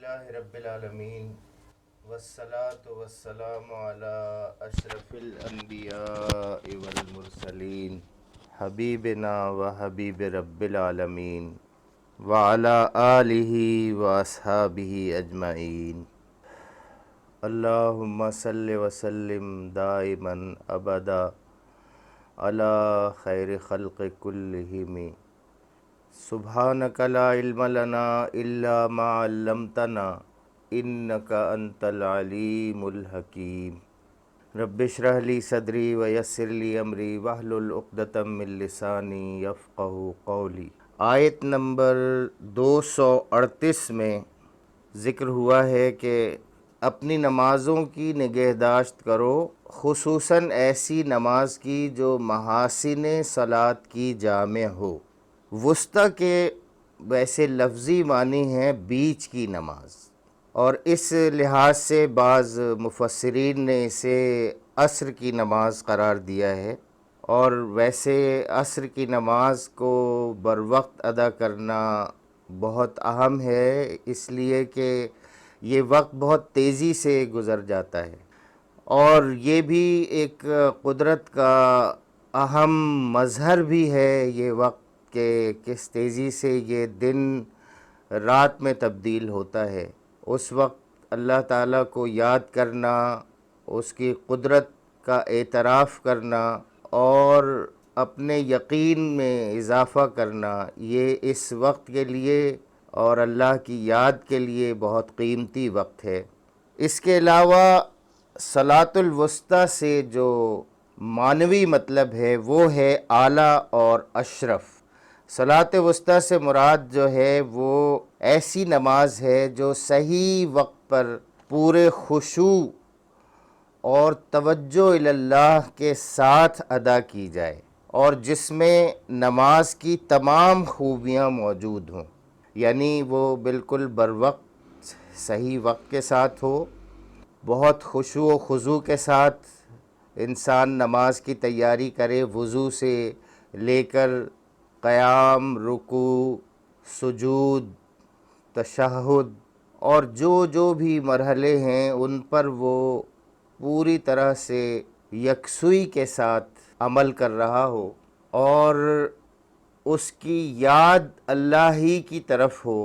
للہ رب العالمین والصلاة والسلام علی اشرف الانبیاء والمرسلین حبیبنا و حبیب رب العالمین وعلی آلہ و اصحابہ اجمعین اللہم صل وسلم دائما ابدا علی خیر خلق کلہم سبحانک لا علم لنا الا ما علمتنا انک انت العلیم الحکیم رب اشرح لی صدری ویسر لی امری واحلل عقدۃ من لسانی یفقہوا قولی۔ آیت نمبر 238 میں ذکر ہوا ہے کہ اپنی نمازوں کی نگہداشت کرو، خصوصاً ایسی نماز کی جو محاسن صلاۃ کی جامع ہو۔ وسطیٰ کے ویسے لفظی معنی ہیں بیچ کی نماز، اور اس لحاظ سے بعض مفسرین نے اسے عصر کی نماز قرار دیا ہے، اور ویسے عصر کی نماز کو بروقت ادا کرنا بہت اہم ہے، اس لیے کہ یہ وقت بہت تیزی سے گزر جاتا ہے، اور یہ بھی ایک قدرت کا اہم مظہر بھی ہے یہ وقت کہ کس تیزی سے یہ دن رات میں تبدیل ہوتا ہے۔ اس وقت اللہ تعالیٰ کو یاد کرنا، اس کی قدرت کا اعتراف کرنا اور اپنے یقین میں اضافہ کرنا، یہ اس وقت کے لیے اور اللہ کی یاد کے لیے بہت قیمتی وقت ہے۔ اس کے علاوہ صلاۃ الوسطیٰ سے جو معنوی مطلب ہے وہ ہے اعلیٰ اور اشرف۔ صلاۃ وسطیٰ سے مراد جو ہے وہ ایسی نماز ہے جو صحیح وقت پر پورے خشوع اور توجہ اللہ کے ساتھ ادا کی جائے، اور جس میں نماز کی تمام خوبیاں موجود ہوں، یعنی وہ بالکل بروقت صحیح وقت کے ساتھ ہو، بہت خشوع و خضوع کے ساتھ انسان نماز کی تیاری کرے، وضو سے لے کر قیام، رکوع، سجود، تشہد اور جو بھی مرحلے ہیں ان پر وہ پوری طرح سے یکسوئی کے ساتھ عمل کر رہا ہو، اور اس کی یاد اللہ ہی کی طرف ہو،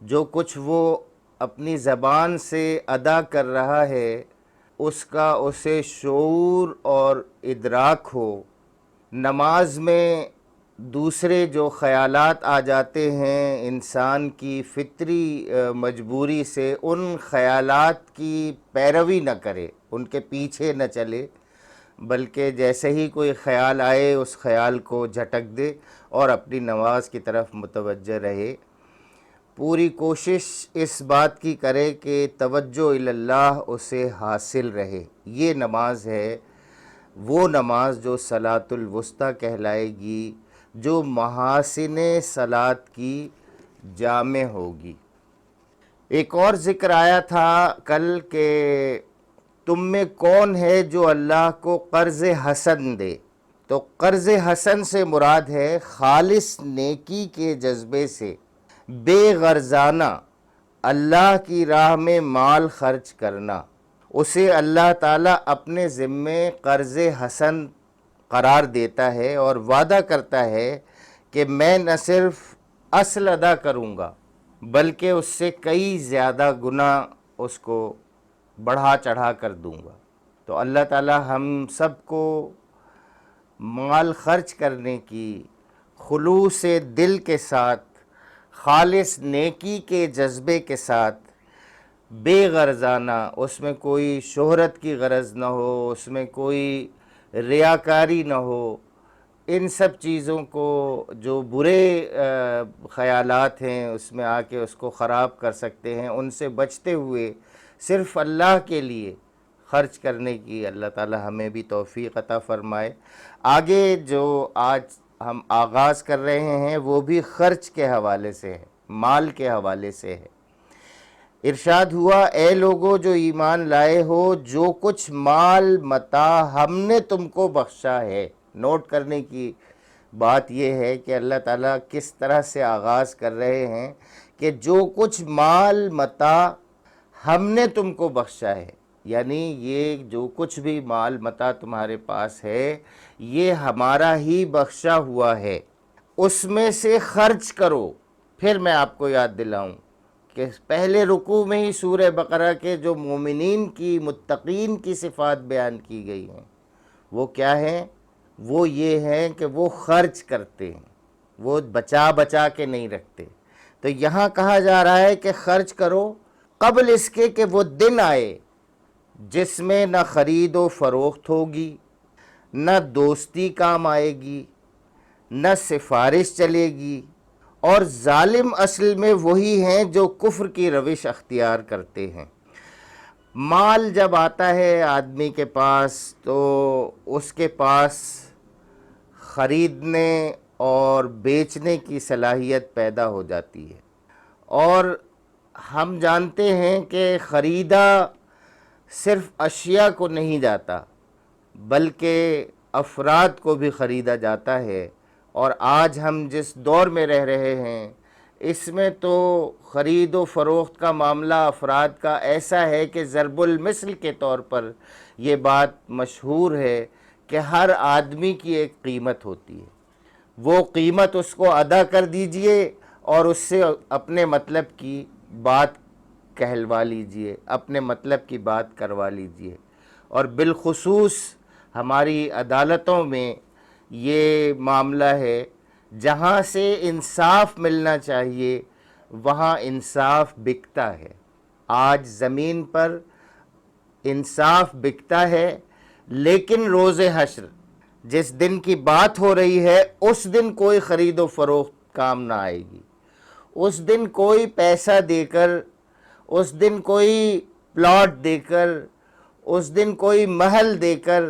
جو کچھ وہ اپنی زبان سے ادا کر رہا ہے اس کا اسے شعور اور ادراک ہو۔ نماز میں دوسرے جو خیالات آ جاتے ہیں انسان کی فطری مجبوری سے، ان خیالات کی پیروی نہ کرے، ان کے پیچھے نہ چلے، بلکہ جیسے ہی کوئی خیال آئے اس خیال کو جھٹک دے اور اپنی نماز کی طرف متوجہ رہے۔ پوری کوشش اس بات کی کرے کہ توجہ اللہ اسے حاصل رہے۔ یہ نماز ہے وہ نماز جو صلاۃ الوسطیٰ کہلائے گی، جو محاسن صلاۃ کی جامع ہوگی۔ ایک اور ذکر آیا تھا کل کہ تم میں کون ہے جو اللہ کو قرض حسن دے، تو قرض حسن سے مراد ہے خالص نیکی کے جذبے سے بے غرضانہ اللہ کی راہ میں مال خرچ کرنا، اسے اللہ تعالیٰ اپنے ذمے قرض حسن قرار دیتا ہے اور وعدہ کرتا ہے کہ میں نہ صرف اصل ادا کروں گا بلکہ اس سے کئی زیادہ گنا اس کو بڑھا چڑھا کر دوں گا۔ تو اللہ تعالیٰ ہم سب کو مال خرچ کرنے کی خلوص دل کے ساتھ، خالص نیکی کے جذبے کے ساتھ، بے غرضانہ، اس میں کوئی شہرت کی غرض نہ ہو، اس میں کوئی ریاکاری نہ ہو، ان سب چیزوں کو جو برے خیالات ہیں اس میں آ کے اس کو خراب کر سکتے ہیں، ان سے بچتے ہوئے صرف اللہ کے لیے خرچ کرنے کی اللہ تعالی ہمیں بھی توفیق عطا فرمائے۔ آگے جو آج ہم آغاز کر رہے ہیں وہ بھی خرچ کے حوالے سے ہے، مال کے حوالے سے ہے۔ ارشاد ہوا، اے لوگو جو ایمان لائے ہو، جو کچھ مال متاع ہم نے تم کو بخشا ہے۔ نوٹ کرنے کی بات یہ ہے کہ اللہ تعالیٰ کس طرح سے آغاز کر رہے ہیں کہ جو کچھ مال متاع ہم نے تم کو بخشا ہے، یعنی یہ جو کچھ بھی مال متاع تمہارے پاس ہے یہ ہمارا ہی بخشا ہوا ہے، اس میں سے خرچ کرو۔ پھر میں آپ کو یاد دلاؤں کہ پہلے رکوع میں ہی سورہ بقرہ کے جو مومنین کی، متقین کی صفات بیان کی گئی ہیں وہ کیا ہیں؟ وہ یہ ہیں کہ وہ خرچ کرتے ہیں، وہ بچا بچا کے نہیں رکھتے۔ تو یہاں کہا جا رہا ہے کہ خرچ کرو قبل اس کے کہ وہ دن آئے جس میں نہ خرید و فروخت ہوگی، نہ دوستی کام آئے گی، نہ سفارش چلے گی، اور ظالم اصل میں وہی ہیں جو کفر کی روش اختیار کرتے ہیں۔ مال جب آتا ہے آدمی کے پاس تو اس کے پاس خریدنے اور بیچنے کی صلاحیت پیدا ہو جاتی ہے، اور ہم جانتے ہیں کہ خریدا صرف اشیاء کو نہیں جاتا بلکہ افراد کو بھی خریدا جاتا ہے، اور آج ہم جس دور میں رہ رہے ہیں اس میں تو خرید و فروخت کا معاملہ افراد کا ایسا ہے کہ ضرب المثل کے طور پر یہ بات مشہور ہے کہ ہر آدمی کی ایک قیمت ہوتی ہے، وہ قیمت اس کو ادا کر دیجئے اور اس سے اپنے مطلب کی بات کہلوا لیجئے، اپنے مطلب کی بات کروا لیجئے۔ اور بالخصوص ہماری عدالتوں میں یہ معاملہ ہے، جہاں سے انصاف ملنا چاہیے وہاں انصاف بکتا ہے۔ آج زمین پر انصاف بکتا ہے، لیکن روز حشر جس دن کی بات ہو رہی ہے اس دن کوئی خرید و فروخت کام نہ آئے گی، اس دن کوئی پیسہ دے کر، اس دن کوئی پلاٹ دے کر، اس دن کوئی محل دے کر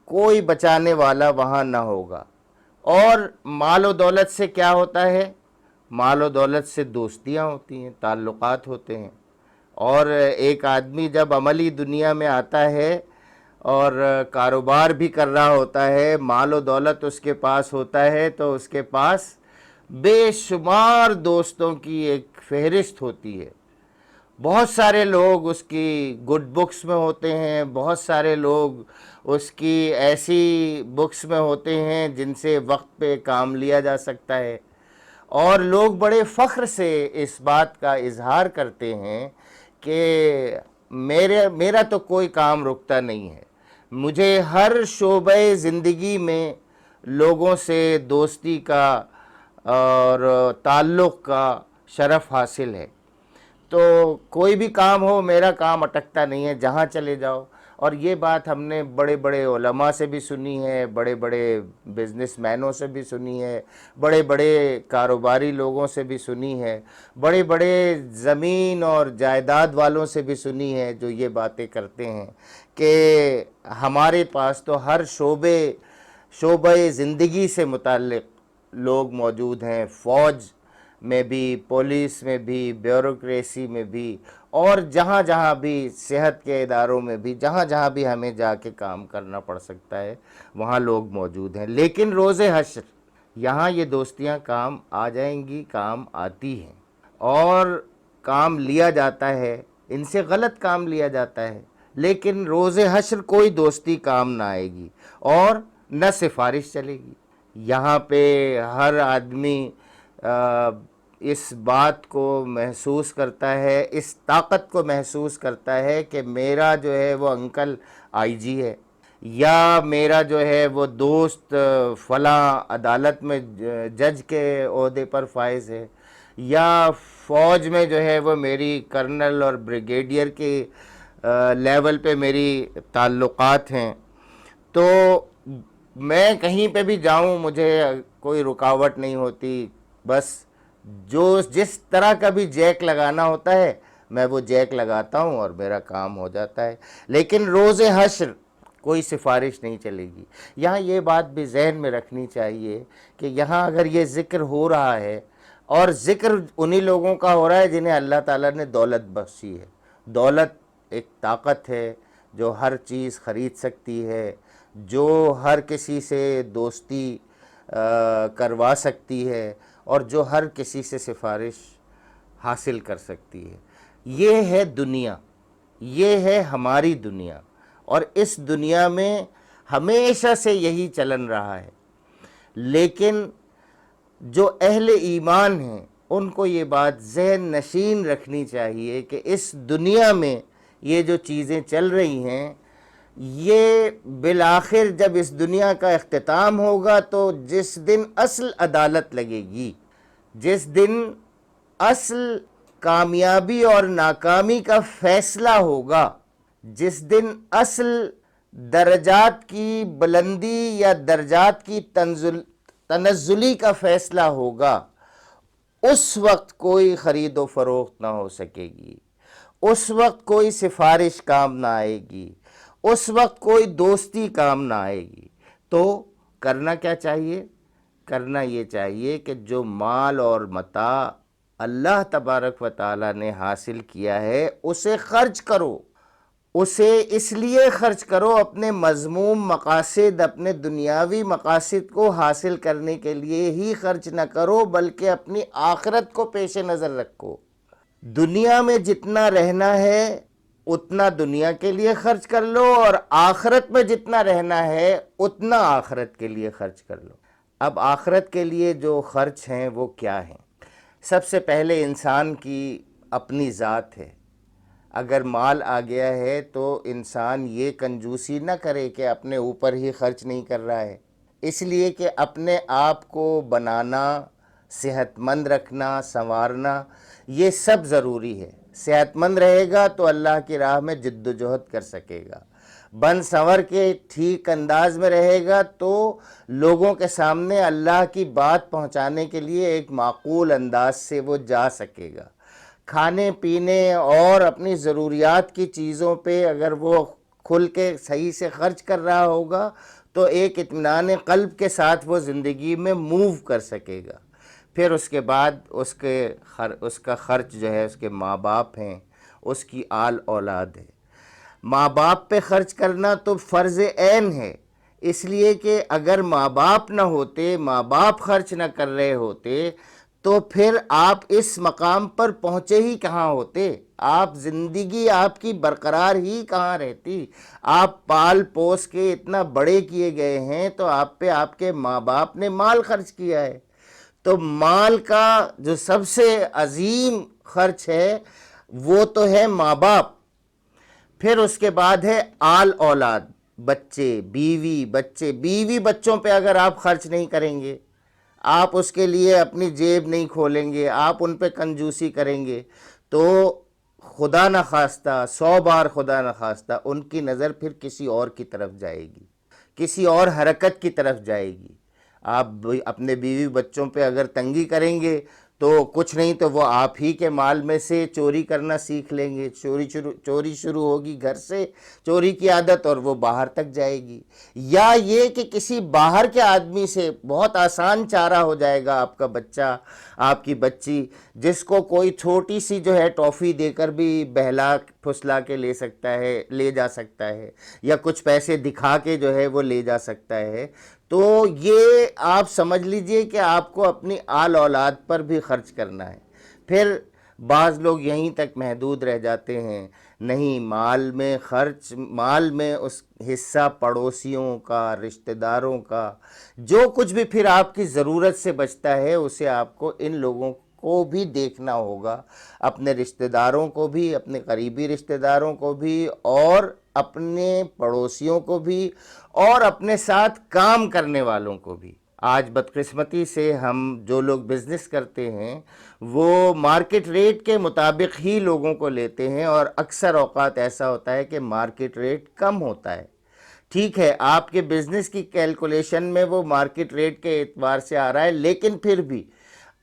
کوئی بچانے والا وہاں نہ ہوگا۔ اور مال و دولت سے کیا ہوتا ہے؟ مال و دولت سے دوستیاں ہوتی ہیں، تعلقات ہوتے ہیں، اور ایک آدمی جب عملی دنیا میں آتا ہے اور کاروبار بھی کر رہا ہوتا ہے، مال و دولت اس کے پاس ہوتا ہے، تو اس کے پاس بے شمار دوستوں کی ایک فہرست ہوتی ہے۔ بہت سارے لوگ اس کی گڈ بکس میں ہوتے ہیں، بہت سارے لوگ اس کی ایسی بکس میں ہوتے ہیں جن سے وقت پہ کام لیا جا سکتا ہے، اور لوگ بڑے فخر سے اس بات کا اظہار کرتے ہیں کہ میرا تو کوئی کام رکتا نہیں ہے، مجھے ہر شعبہ زندگی میں لوگوں سے دوستی کا اور تعلق کا شرف حاصل ہے، تو کوئی بھی کام ہو میرا کام اٹکتا نہیں ہے، جہاں چلے جاؤ۔ اور یہ بات ہم نے بڑے بڑے علماء سے بھی سنی ہے، بڑے بڑے بزنس مینوں سے بھی سنی ہے، بڑے بڑے کاروباری لوگوں سے بھی سنی ہے، بڑے بڑے زمین اور جائیداد والوں سے بھی سنی ہے، جو یہ باتیں کرتے ہیں کہ ہمارے پاس تو ہر شعبہ زندگی سے متعلق لوگ موجود ہیں، فوج میں بھی، پولیس میں بھی، بیوروکریسی میں بھی، اور جہاں جہاں بھی، صحت کے اداروں میں بھی، جہاں جہاں بھی ہمیں جا کے کام کرنا پڑ سکتا ہے وہاں لوگ موجود ہیں۔ لیکن روز حشر یہاں یہ دوستیاں کام آ جائیں گی، کام آتی ہیں، اور کام لیا جاتا ہے، ان سے غلط کام لیا جاتا ہے، لیکن روز حشر کوئی دوستی کام نہ آئے گی اور نہ سفارش چلے گی۔ یہاں پہ ہر آدمی اس بات کو محسوس کرتا ہے، اس طاقت کو محسوس کرتا ہے کہ میرا جو ہے وہ انکل آئی جی ہے، یا میرا جو ہے وہ دوست فلاں عدالت میں جج کے عہدے پر فائز ہے، یا فوج میں جو ہے وہ میری کرنل اور بریگیڈیئر کے لیول پہ میری تعلقات ہیں، تو میں کہیں پہ بھی جاؤں مجھے کوئی رکاوٹ نہیں ہوتی، بس جس طرح کا بھی جیک لگانا ہوتا ہے میں وہ جیک لگاتا ہوں اور میرا کام ہو جاتا ہے۔ لیکن روز حشر کوئی سفارش نہیں چلے گی۔ یہاں یہ بات بھی ذہن میں رکھنی چاہیے کہ یہاں اگر یہ ذکر ہو رہا ہے، اور ذکر انہی لوگوں کا ہو رہا ہے جنہیں اللہ تعالیٰ نے دولت بخشی ہے۔ دولت ایک طاقت ہے جو ہر چیز خرید سکتی ہے، جو ہر کسی سے دوستی کروا سکتی ہے، اور جو ہر کسی سے سفارش حاصل کر سکتی ہے۔ یہ ہے دنیا، یہ ہے ہماری دنیا، اور اس دنیا میں ہمیشہ سے یہی چلن رہا ہے۔ لیکن جو اہل ایمان ہیں ان کو یہ بات ذہن نشین رکھنی چاہیے کہ اس دنیا میں یہ جو چیزیں چل رہی ہیں، یہ بالآخر جب اس دنیا کا اختتام ہوگا تو جس دن اصل عدالت لگے گی، جس دن اصل کامیابی اور ناکامی کا فیصلہ ہوگا، جس دن اصل درجات کی بلندی یا درجات کی تنزلی کا فیصلہ ہوگا، اس وقت کوئی خرید و فروخت نہ ہو سکے گی، اس وقت کوئی سفارش کام نہ آئے گی، اس وقت کوئی دوستی کام نہ آئے گی۔ تو کرنا کیا چاہیے؟ کرنا یہ چاہیے کہ جو مال اور متاع اللہ تبارک و تعالیٰ نے حاصل کیا ہے اسے خرچ کرو، اسے اس لیے خرچ کرو، اپنے مذموم مقاصد، اپنے دنیاوی مقاصد کو حاصل کرنے کے لیے ہی خرچ نہ کرو، بلکہ اپنی آخرت کو پیش نظر رکھو۔ دنیا میں جتنا رہنا ہے اتنا دنیا کے لیے خرچ کر لو، اور آخرت میں جتنا رہنا ہے اتنا آخرت کے لیے خرچ کر لو۔ اب آخرت کے لیے جو خرچ ہیں وہ کیا ہیں؟ سب سے پہلے انسان کی اپنی ذات ہے۔ اگر مال آ گیا ہے تو انسان یہ کنجوسی نہ کرے کہ اپنے اوپر ہی خرچ نہیں کر رہا ہے، اس لیے کہ اپنے آپ کو بنانا، صحت مند رکھنا، سنوارنا، یہ سب ضروری ہے۔ صحت مند رہے گا تو اللہ کی راہ میں جد و جہد کر سکے گا، بن سنور کے ٹھیک انداز میں رہے گا تو لوگوں کے سامنے اللہ کی بات پہنچانے کے لیے ایک معقول انداز سے وہ جا سکے گا۔ کھانے پینے اور اپنی ضروریات کی چیزوں پہ اگر وہ کھل کے صحیح سے خرچ کر رہا ہوگا تو ایک اطمینان قلب کے ساتھ وہ زندگی میں موو کر سکے گا۔ پھر اس کے بعد اس کا خرچ جو ہے، اس کے ماں باپ ہیں، اس کی آل اولاد ہے۔ ماں باپ پہ خرچ کرنا تو فرض عین ہے، اس لیے کہ اگر ماں باپ نہ ہوتے، ماں باپ خرچ نہ کر رہے ہوتے تو پھر آپ اس مقام پر پہنچے ہی کہاں ہوتے؟ آپ زندگی آپ کی برقرار ہی کہاں رہتی؟ آپ پال پوس کے اتنا بڑے کیے گئے ہیں تو آپ پہ آپ کے ماں باپ نے مال خرچ کیا ہے۔ تو مال کا جو سب سے عظیم خرچ ہے وہ تو ہے ماں باپ، پھر اس کے بعد ہے آل اولاد، بچے، بیوی بچوں پہ اگر آپ خرچ نہیں کریں گے، آپ اس کے لیے اپنی جیب نہیں کھولیں گے، آپ ان پہ کنجوسی کریں گے تو خدا نخواستہ، 100 بار خدا نخواستہ، ان کی نظر پھر کسی اور کی طرف جائے گی، کسی اور حرکت کی طرف جائے گی۔ آپ اپنے بیوی بچوں پہ اگر تنگی کریں گے تو کچھ نہیں تو وہ آپ ہی کے مال میں سے چوری کرنا سیکھ لیں گے، چوری شروع ہوگی گھر سے، چوری کی عادت، اور وہ باہر تک جائے گی۔ یا یہ کہ کسی باہر کے آدمی سے بہت آسان چارہ ہو جائے گا آپ کا بچہ، آپ کی بچی، جس کو کوئی چھوٹی سی جو ہے ٹافی دے کر بھی بہلا پھسلا کے لے جا سکتا ہے، یا کچھ پیسے دکھا کے جو ہے وہ لے جا سکتا ہے۔ تو یہ آپ سمجھ لیجئے کہ آپ کو اپنی آل اولاد پر بھی خرچ کرنا ہے۔ پھر بعض لوگ یہیں تک محدود رہ جاتے ہیں، نہیں، مال میں اس حصہ پڑوسیوں کا، رشتہ داروں کا، جو کچھ بھی پھر آپ کی ضرورت سے بچتا ہے اسے آپ کو ان لوگوں کو بھی دیکھنا ہوگا، اپنے رشتہ داروں کو بھی، اپنے قریبی رشتہ داروں کو بھی، اور اپنے پڑوسیوں کو بھی، اور اپنے ساتھ کام کرنے والوں کو بھی۔ آج بدقسمتی سے ہم جو لوگ بزنس کرتے ہیں وہ مارکیٹ ریٹ کے مطابق ہی لوگوں کو لیتے ہیں، اور اکثر اوقات ایسا ہوتا ہے کہ مارکیٹ ریٹ کم ہوتا ہے۔ ٹھیک ہے، آپ کے بزنس کی کیلکولیشن میں وہ مارکیٹ ریٹ کے اعتبار سے آ رہا ہے، لیکن پھر بھی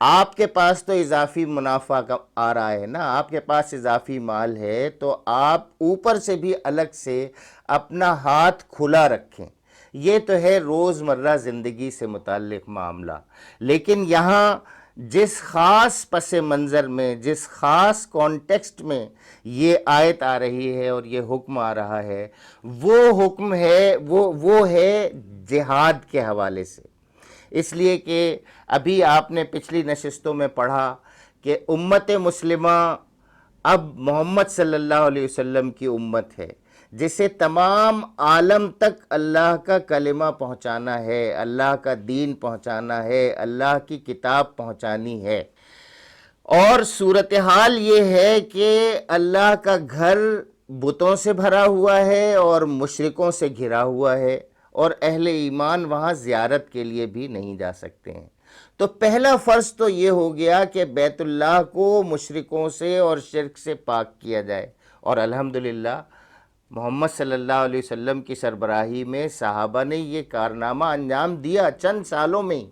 آپ کے پاس تو اضافی منافع آ رہا ہے نا، آپ کے پاس اضافی مال ہے، تو آپ اوپر سے بھی الگ سے اپنا ہاتھ کھلا رکھیں۔ یہ تو ہے روزمرہ زندگی سے متعلق معاملہ، لیکن یہاں جس خاص پس منظر میں، جس خاص کانٹیکسٹ میں یہ آیت آ رہی ہے اور یہ حکم آ رہا ہے، وہ حکم ہے وہ ہے جہاد کے حوالے سے۔ اس لیے کہ ابھی آپ نے پچھلی نشستوں میں پڑھا کہ امت مسلمہ اب محمد صلی اللہ علیہ وسلم کی امت ہے، جسے تمام عالم تک اللہ کا کلمہ پہنچانا ہے، اللہ کا دین پہنچانا ہے، اللہ کی کتاب پہنچانی ہے۔ اور صورتحال یہ ہے کہ اللہ کا گھر بتوں سے بھرا ہوا ہے اور مشرکوں سے گھرا ہوا ہے، اور اہل ایمان وہاں زیارت کے لیے بھی نہیں جا سکتے ہیں۔ تو پہلا فرض تو یہ ہو گیا کہ بیت اللہ کو مشرکوں سے اور شرک سے پاک کیا جائے، اور الحمدللہ محمد صلی اللہ علیہ وسلم کی سربراہی میں صحابہ نے یہ کارنامہ انجام دیا چند سالوں میں ہی۔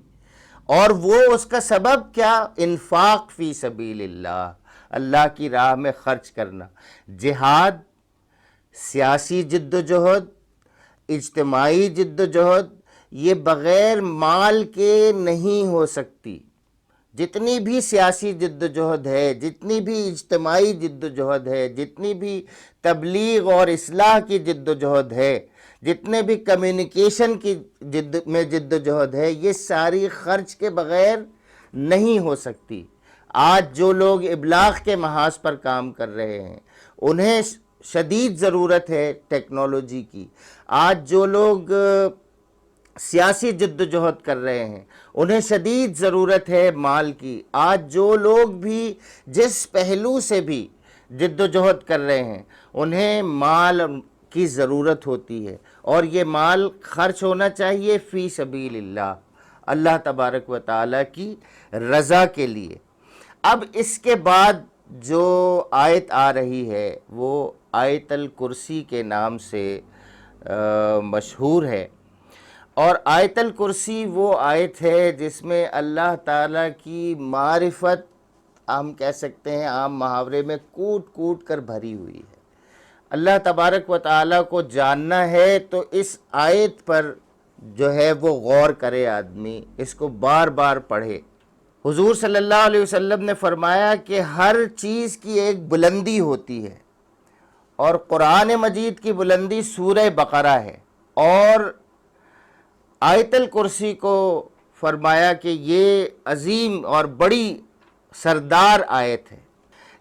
اور وہ اس کا سبب کیا؟ انفاق فی سبیل اللہ، اللہ کی راہ میں خرچ کرنا، جہاد، سیاسی جد و جہد، اجتماعی جد و جہد، یہ بغیر مال کے نہیں ہو سکتی۔ جتنی بھی سیاسی جد و جہد ہے، جتنی بھی اجتماعی جد و جہد ہے، جتنی بھی تبلیغ اور اصلاح کی جد و جہد ہے، جتنے بھی کمیونیکیشن کی جد و جہد ہے، یہ ساری خرچ کے بغیر نہیں ہو سکتی۔ آج جو لوگ ابلاغ کے محاذ پر کام کر رہے ہیں انہیں شدید ضرورت ہے ٹیکنالوجی کی۔ آج جو لوگ سیاسی جد و جہد کر رہے ہیں انہیں شدید ضرورت ہے مال کی۔ آج جو لوگ بھی جس پہلو سے بھی جد و جہد کر رہے ہیں انہیں مال کی ضرورت ہوتی ہے، اور یہ مال خرچ ہونا چاہیے فی سبیل اللہ، اللہ تبارک و تعالیٰ کی رضا کے لیے۔ اب اس کے بعد جو آیت آ رہی ہے وہ آیت الکرسی کے نام سے مشہور ہے، اور آیت الکرسی وہ آیت ہے جس میں اللہ تعالیٰ کی معرفت ہم کہہ سکتے ہیں عام محاورے میں کوٹ کوٹ کر بھری ہوئی ہے۔ اللہ تبارک و تعالیٰ کو جاننا ہے تو اس آیت پر جو ہے وہ غور کرے، آدمی اس کو بار بار پڑھے۔ حضور صلی اللہ علیہ وسلم نے فرمایا کہ ہر چیز کی ایک بلندی ہوتی ہے، اور قرآن مجید کی بلندی سورہ بقرہ ہے، اور آیت الکرسی کو فرمایا کہ یہ عظیم اور بڑی سردار آیت ہے۔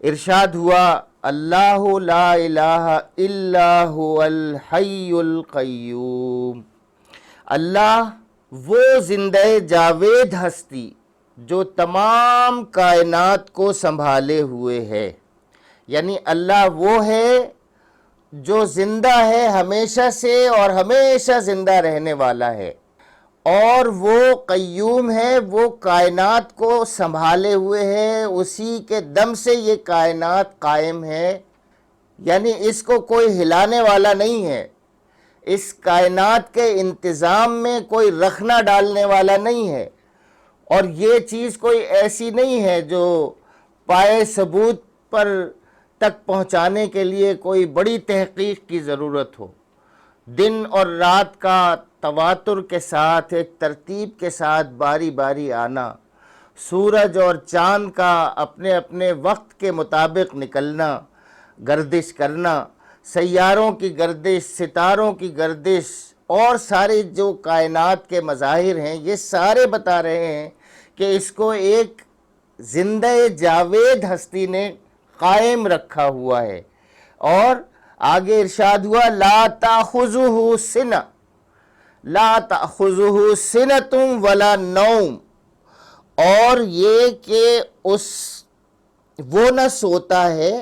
ارشاد ہوا، اللہ لا الہ الا هو الحی القیوم، اللہ وہ زندہ جاوید ہستی جو تمام کائنات کو سنبھالے ہوئے ہے، یعنی اللہ وہ ہے جو زندہ ہے ہمیشہ سے اور ہمیشہ زندہ رہنے والا ہے، اور وہ قیوم ہے، وہ کائنات کو سنبھالے ہوئے ہے، اسی کے دم سے یہ کائنات قائم ہے، یعنی اس کو کوئی ہلانے والا نہیں ہے، اس کائنات کے انتظام میں کوئی رخنہ ڈالنے والا نہیں ہے، اور یہ چیز کوئی ایسی نہیں ہے جو پائے ثبوت پر تک پہنچانے کے لیے کوئی بڑی تحقیق کی ضرورت ہو۔ دن اور رات کا تواتر کے ساتھ ایک ترتیب کے ساتھ باری باری آنا، سورج اور چاند کا اپنے اپنے وقت کے مطابق نکلنا، گردش کرنا، سیاروں کی گردش، ستاروں کی گردش، اور سارے جو کائنات کے مظاہر ہیں یہ سارے بتا رہے ہیں کہ اس کو ایک زندہ جاوید ہستی نے قائم رکھا ہوا ہے۔ اور آگے ارشاد ہوا، لا تأخذہ سنہ، لا تأخذہ سنۃ ولا نوم، اور یہ کہ وہ نہ سوتا ہے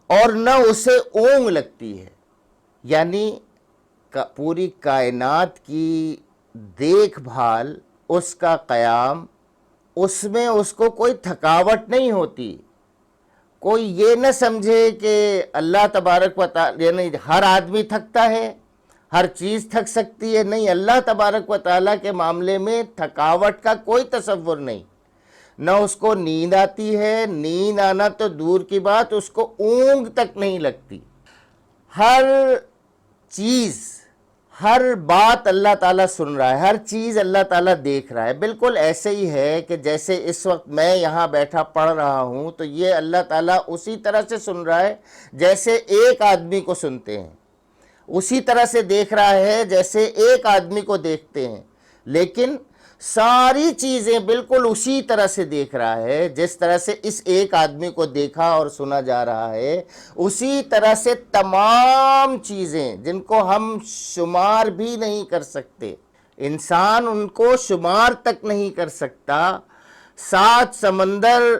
اور نہ اسے اونگ لگتی ہے، یعنی پوری کائنات کی دیکھ بھال، اس کا قیام، اس میں اس کو کوئی تھکاوٹ نہیں ہوتی۔ کوئی یہ نہ سمجھے کہ اللہ تبارک و تعالی، یعنی ہر آدمی تھکتا ہے، ہر چیز تھک سکتی ہے، نہیں، اللہ تبارک و تعالیٰ کے معاملے میں تھکاوٹ کا کوئی تصور نہیں، نہ اس کو نیند آتی ہے، نیند آنا تو دور کی بات، اس کو اونگ تک نہیں لگتی۔ ہر چیز، ہر بات اللہ تعالیٰ سن رہا ہے، ہر چیز اللہ تعالیٰ دیکھ رہا ہے۔ بالکل ایسے ہی ہے کہ جیسے اس وقت میں یہاں بیٹھا پڑھ رہا ہوں تو یہ اللہ تعالیٰ اسی طرح سے سن رہا ہے جیسے ایک آدمی کو سنتے ہیں، اسی طرح سے دیکھ رہا ہے جیسے ایک آدمی کو دیکھتے ہیں، لیکن ساری چیزیں بالکل اسی طرح سے دیکھ رہا ہے جس طرح سے اس ایک آدمی کو دیکھا اور سنا جا رہا ہے، اسی طرح سے تمام چیزیں جن کو ہم شمار بھی نہیں کر سکتے، انسان ان کو شمار تک نہیں کر سکتا، 7 سمندر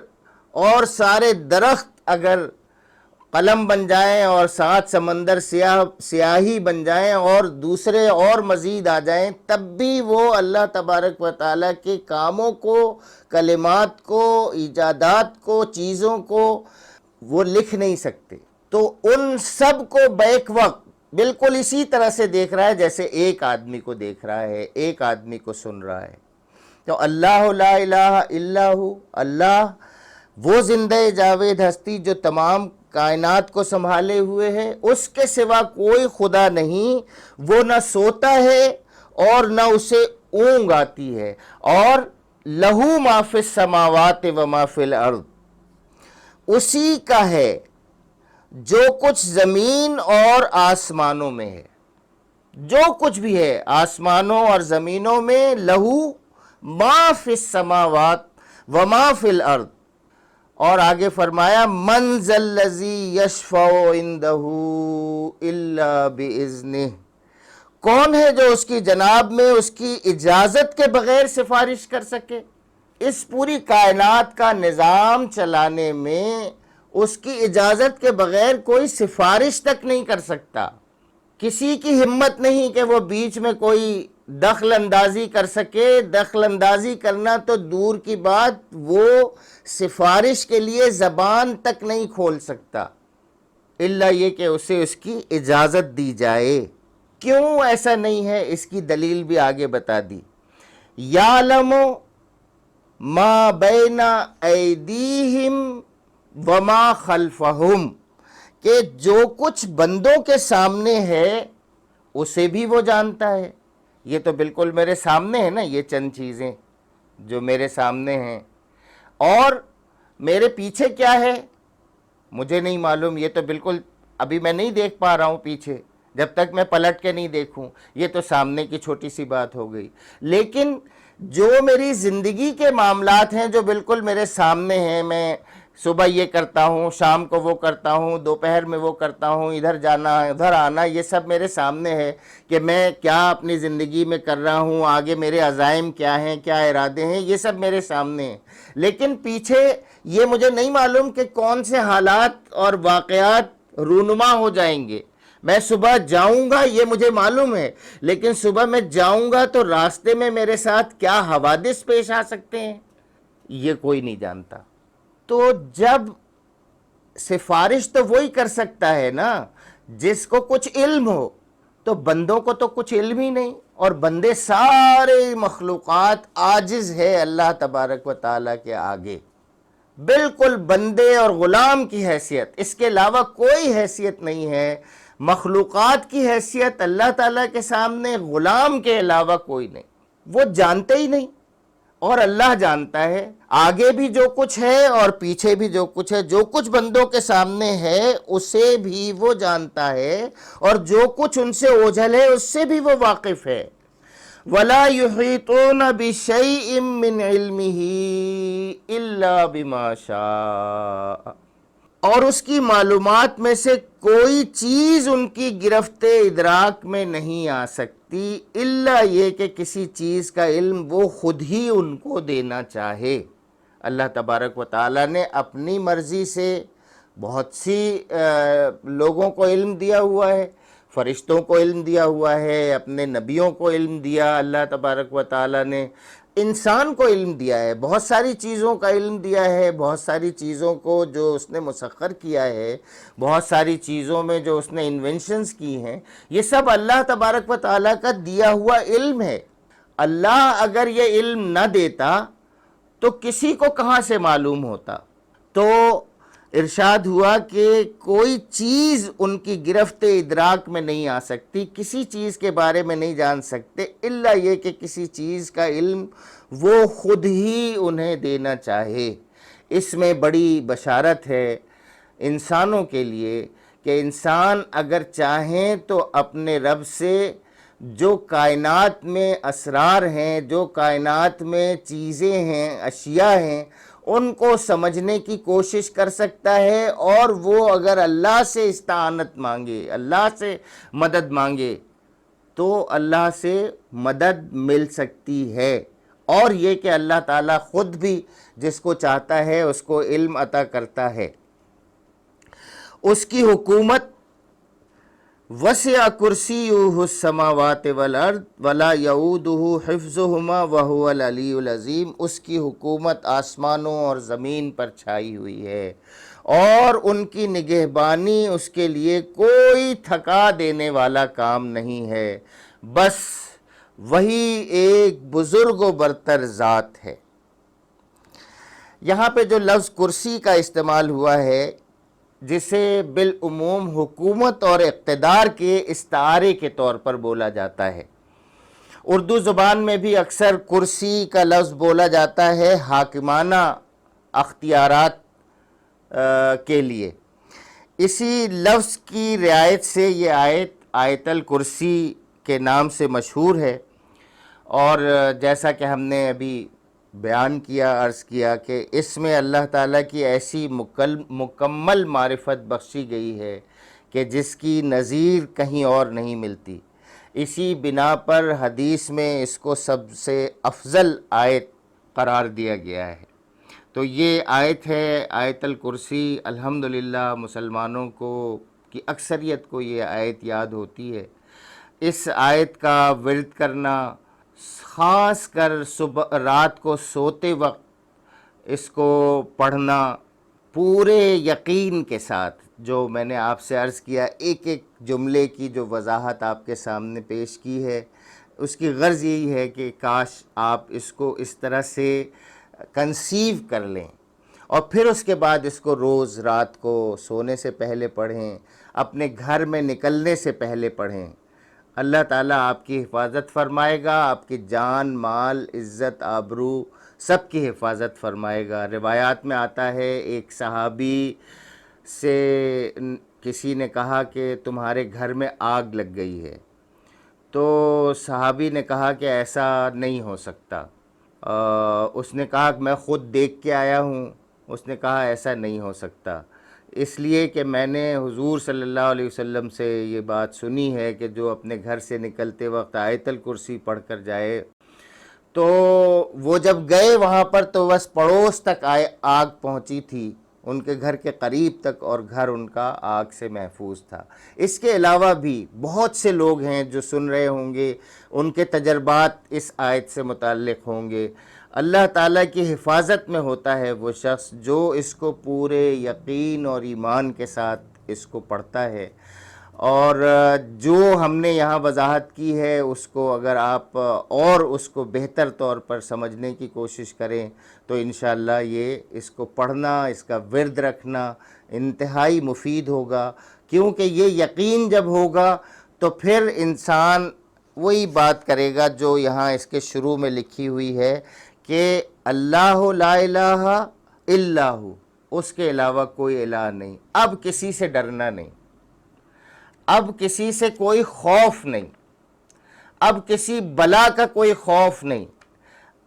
اور سارے درخت اگر قلم بن جائیں اور 7 سمندر سیاہی بن جائیں اور دوسرے اور مزید آ جائیں، تب بھی وہ اللہ تبارک و تعالیٰ کے کاموں کو، کلمات کو، ایجادات کو، چیزوں کو وہ لکھ نہیں سکتے۔ تو ان سب کو بیک وقت بالکل اسی طرح سے دیکھ رہا ہے جیسے ایک آدمی کو دیکھ رہا ہے، ایک آدمی کو سن رہا ہے۔ تو اللہ لا الہ الا ہو، اللہ وہ زندہ جاوید ہستی جو تمام کائنات کو سنبھالے ہوئے ہے، اس کے سوا کوئی خدا نہیں، وہ نہ سوتا ہے اور نہ اسے اونگ آتی ہے، اور لہو ما فی السماوات و ما فی الارض، اسی کا ہے جو کچھ زمین اور آسمانوں میں ہے، جو کچھ بھی ہے آسمانوں اور زمینوں میں، لہو ما فی السماوات و ما فی الارض۔ اور آگے فرمایا من ذا الذی یشفع عندہ الا باذنہ، کون ہے جو اس کی جناب میں اس کی اجازت کے بغیر سفارش کر سکے؟ اس پوری کائنات کا نظام چلانے میں اس کی اجازت کے بغیر کوئی سفارش تک نہیں کر سکتا۔ کسی کی ہمت نہیں کہ وہ بیچ میں کوئی دخل اندازی کر سکے، دخل اندازی کرنا تو دور کی بات، وہ سفارش کے لیے زبان تک نہیں کھول سکتا، الا یہ کہ اسے اس کی اجازت دی جائے۔ کیوں ایسا نہیں ہے اس کی دلیل بھی آگے بتا دی۔ یعلم ما بین ایدیہم وما خلفہم، کہ جو کچھ بندوں کے سامنے ہے اسے بھی وہ جانتا ہے۔ یہ تو بالکل میرے سامنے ہے نا، یہ چند چیزیں جو میرے سامنے ہیں، اور میرے پیچھے کیا ہے مجھے نہیں معلوم، یہ تو بالکل ابھی میں نہیں دیکھ پا رہا ہوں پیچھے، جب تک میں پلٹ کے نہیں دیکھوں، یہ تو سامنے کی چھوٹی سی بات ہو گئی۔ لیکن جو میری زندگی کے معاملات ہیں جو بالکل میرے سامنے ہیں، میں صبح یہ کرتا ہوں، شام کو وہ کرتا ہوں، دوپہر میں وہ کرتا ہوں، ادھر جانا ادھر آنا، یہ سب میرے سامنے ہے کہ میں کیا اپنی زندگی میں کر رہا ہوں، آگے میرے عزائم کیا ہیں، کیا ارادے ہیں، یہ سب میرے سامنے ہیں۔ لیکن پیچھے یہ مجھے نہیں معلوم کہ کون سے حالات اور واقعات رونما ہو جائیں گے۔ میں صبح جاؤں گا یہ مجھے معلوم ہے، لیکن صبح میں جاؤں گا تو راستے میں میرے ساتھ کیا حوادث پیش آ سکتے ہیں یہ کوئی نہیں جانتا۔ تو جب سفارش تو وہی کر سکتا ہے نا جس کو کچھ علم ہو، تو بندوں کو تو کچھ علم ہی نہیں، اور بندے سارے مخلوقات عاجز ہے اللہ تبارک و تعالیٰ کے آگے، بالکل بندے اور غلام کی حیثیت، اس کے علاوہ کوئی حیثیت نہیں ہے۔ مخلوقات کی حیثیت اللہ تعالیٰ کے سامنے غلام کے علاوہ کوئی نہیں، وہ جانتے ہی نہیں، اور اللہ جانتا ہے آگے بھی جو کچھ ہے اور پیچھے بھی جو کچھ ہے، جو کچھ بندوں کے سامنے ہے اسے بھی وہ جانتا ہے، اور جو کچھ ان سے اوجھل ہے اس سے بھی وہ واقف ہے۔ وَلَا يُحِيطُونَ بِشَيْءٍ مِّنْ عِلْمِهِ إِلَّا بِمَا شَاءَ، اور اس کی معلومات میں سے کوئی چیز ان کی گرفت ادراک میں نہیں آ سکتی، الا یہ کہ کسی چیز کا علم وہ خود ہی ان کو دینا چاہے۔ اللہ تبارک و تعالیٰ نے اپنی مرضی سے بہت سی لوگوں کو علم دیا ہوا ہے، فرشتوں کو علم دیا ہوا ہے، اپنے نبیوں کو علم دیا اللہ تبارک و تعالیٰ نے، انسان کو علم دیا ہے، بہت ساری چیزوں کا علم دیا ہے، بہت ساری چیزوں کو جو اس نے مسخر کیا ہے، بہت ساری چیزوں میں جو اس نے انوینشنز کی ہیں، یہ سب اللہ تبارک و تعالیٰ کا دیا ہوا علم ہے۔ اللہ اگر یہ علم نہ دیتا تو کسی کو کہاں سے معلوم ہوتا؟ تو ارشاد ہوا کہ کوئی چیز ان کی گرفت ادراک میں نہیں آ سکتی، کسی چیز کے بارے میں نہیں جان سکتے، الا یہ کہ کسی چیز کا علم وہ خود ہی انہیں دینا چاہے۔ اس میں بڑی بشارت ہے انسانوں کے لیے کہ انسان اگر چاہیں تو اپنے رب سے جو کائنات میں اسرار ہیں، جو کائنات میں چیزیں ہیں، اشیاء ہیں، ان کو سمجھنے کی کوشش کر سکتا ہے، اور وہ اگر اللہ سے استعانت مانگے، اللہ سے مدد مانگے، تو اللہ سے مدد مل سکتی ہے۔ اور یہ کہ اللہ تعالیٰ خود بھی جس کو چاہتا ہے اس کو علم عطا کرتا ہے۔ اس کی حکومت وسع کرسیہ السماوات والارض ولا یعودہ حفظہما وہو العلی العظیم، اس کی حکومت آسمانوں اور زمین پر چھائی ہوئی ہے، اور ان کی نگہبانی اس کے لیے کوئی تھکا دینے والا کام نہیں ہے، بس وہی ایک بزرگ و برتر ذات ہے۔ یہاں پہ جو لفظ کرسی کا استعمال ہوا ہے، جسے بالعموم حکومت اور اقتدار کے استعارے کے طور پر بولا جاتا ہے۔ اردو زبان میں بھی اکثر کرسی کا لفظ بولا جاتا ہے حاکمانہ اختیارات کے لیے۔ اسی لفظ کی رعایت سے یہ آیت الکرسی کے نام سے مشہور ہے، اور جیسا کہ ہم نے ابھی بیان کیا، عرض کیا کہ اس میں اللہ تعالیٰ کی ایسی مکمل معرفت بخشی گئی ہے کہ جس کی نظیر کہیں اور نہیں ملتی۔ اسی بنا پر حدیث میں اس کو سب سے افضل آیت قرار دیا گیا ہے۔ تو یہ آیت ہے آیت الکرسی۔ الحمدللہ مسلمانوں کی اکثریت کو یہ آیت یاد ہوتی ہے۔ اس آیت کا ورد کرنا، خاص کر رات کو سوتے وقت اس کو پڑھنا پورے یقین کے ساتھ، جو میں نے آپ سے عرض کیا، ایک ایک جملے کی جو وضاحت آپ کے سامنے پیش کی ہے، اس کی غرض یہی ہے کہ کاش آپ اس کو اس طرح سے کنسیو کر لیں، اور پھر اس کے بعد اس کو روز رات کو سونے سے پہلے پڑھیں، اپنے گھر میں نکلنے سے پہلے پڑھیں۔ اللہ تعالیٰ آپ کی حفاظت فرمائے گا، آپ کی جان، مال، عزت، آبرو سب کی حفاظت فرمائے گا۔ روایات میں آتا ہے ایک صحابی سے کسی نے کہا کہ تمہارے گھر میں آگ لگ گئی ہے، تو صحابی نے کہا کہ ایسا نہیں ہو سکتا۔ اس نے کہا کہ میں خود دیکھ کے آیا ہوں۔ اس نے کہا ایسا نہیں ہو سکتا، اس لیے کہ میں نے حضور صلی اللہ علیہ وسلم سے یہ بات سنی ہے کہ جو اپنے گھر سے نکلتے وقت آیت الکرسی پڑھ کر جائے، تو وہ جب گئے وہاں پر تو بس پڑوس تک آگ پہنچی تھی، ان کے گھر کے قریب تک، اور گھر ان کا آگ سے محفوظ تھا۔ اس کے علاوہ بھی بہت سے لوگ ہیں جو سن رہے ہوں گے، ان کے تجربات اس آیت سے متعلق ہوں گے۔ اللہ تعالیٰ کی حفاظت میں ہوتا ہے وہ شخص جو اس کو پورے یقین اور ایمان کے ساتھ اس کو پڑھتا ہے، اور جو ہم نے یہاں وضاحت کی ہے اس کو اگر آپ اور اس کو بہتر طور پر سمجھنے کی کوشش کریں تو انشاءاللہ یہ اس کو پڑھنا، اس کا ورد رکھنا انتہائی مفید ہوگا، کیونکہ یہ یقین جب ہوگا تو پھر انسان وہی بات کرے گا جو یہاں اس کے شروع میں لکھی ہوئی ہے کہ اللہ لا الہ الا ہو، اس کے علاوہ کوئی الہ نہیں۔ اب کسی سے ڈرنا نہیں، اب کسی سے کوئی خوف نہیں، اب کسی بلا کا کوئی خوف نہیں،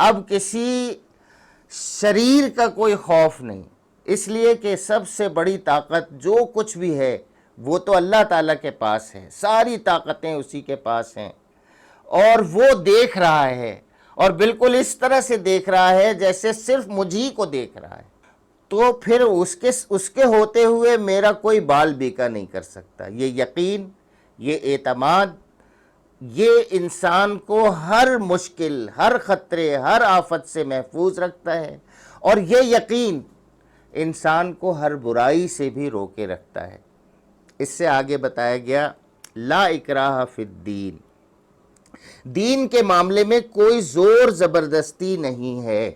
اب کسی شریر کا کوئی خوف نہیں، اس لیے کہ سب سے بڑی طاقت جو کچھ بھی ہے وہ تو اللہ تعالیٰ کے پاس ہے، ساری طاقتیں اسی کے پاس ہیں، اور وہ دیکھ رہا ہے، اور بالکل اس طرح سے دیکھ رہا ہے جیسے صرف مجھے کو دیکھ رہا ہے۔ تو پھر اس کے ہوتے ہوئے میرا کوئی بال بیکا نہیں کر سکتا۔ یہ یقین، یہ اعتماد، یہ انسان کو ہر مشکل، ہر خطرے، ہر آفت سے محفوظ رکھتا ہے، اور یہ یقین انسان کو ہر برائی سے بھی روکے رکھتا ہے۔ اس سے آگے بتایا گیا لا اکراہ فی الدین، دین کے معاملے میں کوئی زور زبردستی نہیں ہے۔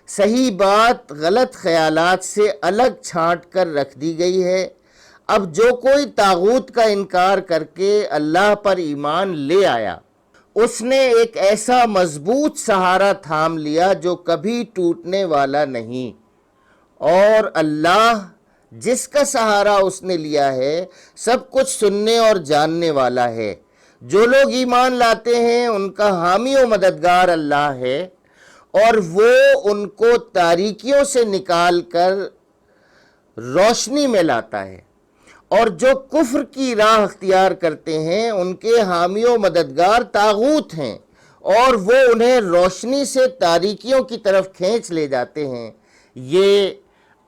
صحیح بات غلط خیالات سے الگ چھانٹ کر رکھ دی گئی ہے۔ اب جو کوئی طاغوت کا انکار کر کے اللہ پر ایمان لے آیا، اس نے ایک ایسا مضبوط سہارا تھام لیا جو کبھی ٹوٹنے والا نہیں، اور اللہ جس کا سہارا اس نے لیا ہے سب کچھ سننے اور جاننے والا ہے۔ جو لوگ ایمان لاتے ہیں ان کا حامی و مددگار اللہ ہے، اور وہ ان کو تاریکیوں سے نکال کر روشنی میں لاتا ہے، اور جو کفر کی راہ اختیار کرتے ہیں ان کے حامی و مددگار طاغوت ہیں، اور وہ انہیں روشنی سے تاریکیوں کی طرف کھینچ لے جاتے ہیں۔ یہ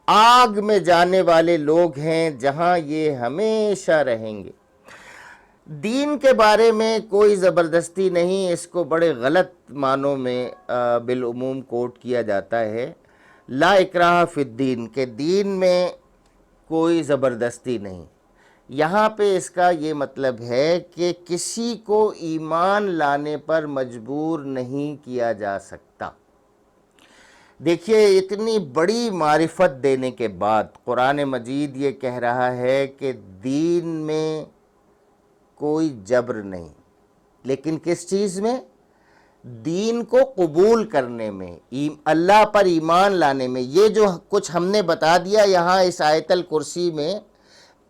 آگ میں جانے والے لوگ ہیں جہاں یہ ہمیشہ رہیں گے۔ دین کے بارے میں کوئی زبردستی نہیں، اس کو بڑے غلط معنوں میں بالعموم کوٹ کیا جاتا ہے، لا اکراہ فی الدین، کہ دین میں کوئی زبردستی نہیں۔ یہاں پہ اس کا یہ مطلب ہے کہ کسی کو ایمان لانے پر مجبور نہیں کیا جا سکتا۔ دیکھیے، اتنی بڑی معرفت دینے کے بعد قرآن مجید یہ کہہ رہا ہے کہ دین میں کوئی جبر نہیں، لیکن کس چیز میں؟ دین کو قبول کرنے میں، اللہ پر ایمان لانے میں۔ یہ جو کچھ ہم نے بتا دیا یہاں اس آیت الکرسی میں،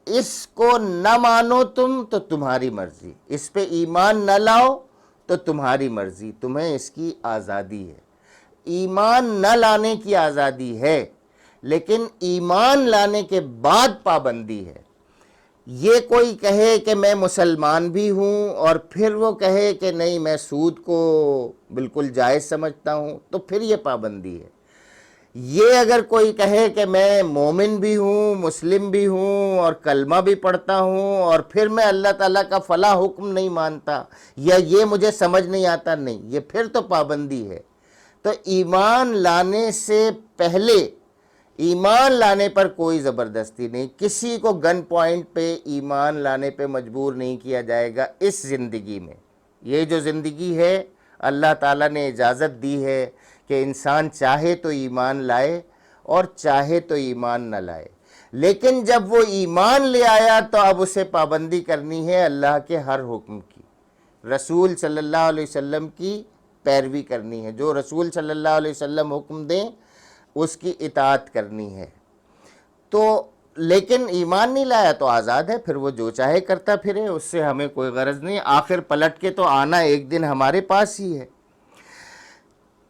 اس کو نہ مانو تم تو تمہاری مرضی، اس پہ ایمان نہ لاؤ تو تمہاری مرضی، تمہیں اس کی آزادی ہے۔ ایمان نہ لانے کی آزادی ہے، لیکن ایمان لانے کے بعد پابندی ہے۔ یہ کوئی کہے کہ میں مسلمان بھی ہوں اور پھر وہ کہے کہ نہیں میں سود کو بالکل جائز سمجھتا ہوں، تو پھر یہ پابندی ہے۔ یہ اگر کوئی کہے کہ میں مومن بھی ہوں، مسلم بھی ہوں اور کلمہ بھی پڑھتا ہوں، اور پھر میں اللہ تعالیٰ کا فلاں حکم نہیں مانتا یا یہ مجھے سمجھ نہیں آتا، نہیں، یہ پھر تو پابندی ہے۔ تو ایمان لانے سے پہلے، ایمان لانے پر کوئی زبردستی نہیں، کسی کو گن پوائنٹ پہ ایمان لانے پہ مجبور نہیں کیا جائے گا اس زندگی میں۔ یہ جو زندگی ہے اللہ تعالیٰ نے اجازت دی ہے کہ انسان چاہے تو ایمان لائے اور چاہے تو ایمان نہ لائے، لیکن جب وہ ایمان لے آیا تو اب اسے پابندی کرنی ہے اللہ کے ہر حکم کی، رسول صلی اللہ علیہ وسلم کی پیروی کرنی ہے، جو رسول صلی اللہ علیہ وسلم حکم دیں اس کی اطاعت کرنی ہے۔ تو لیکن ایمان نہیں لایا تو آزاد ہے، پھر وہ جو چاہے کرتا پھرے، اس سے ہمیں کوئی غرض نہیں، آخر پلٹ کے تو آنا ایک دن ہمارے پاس ہی ہے۔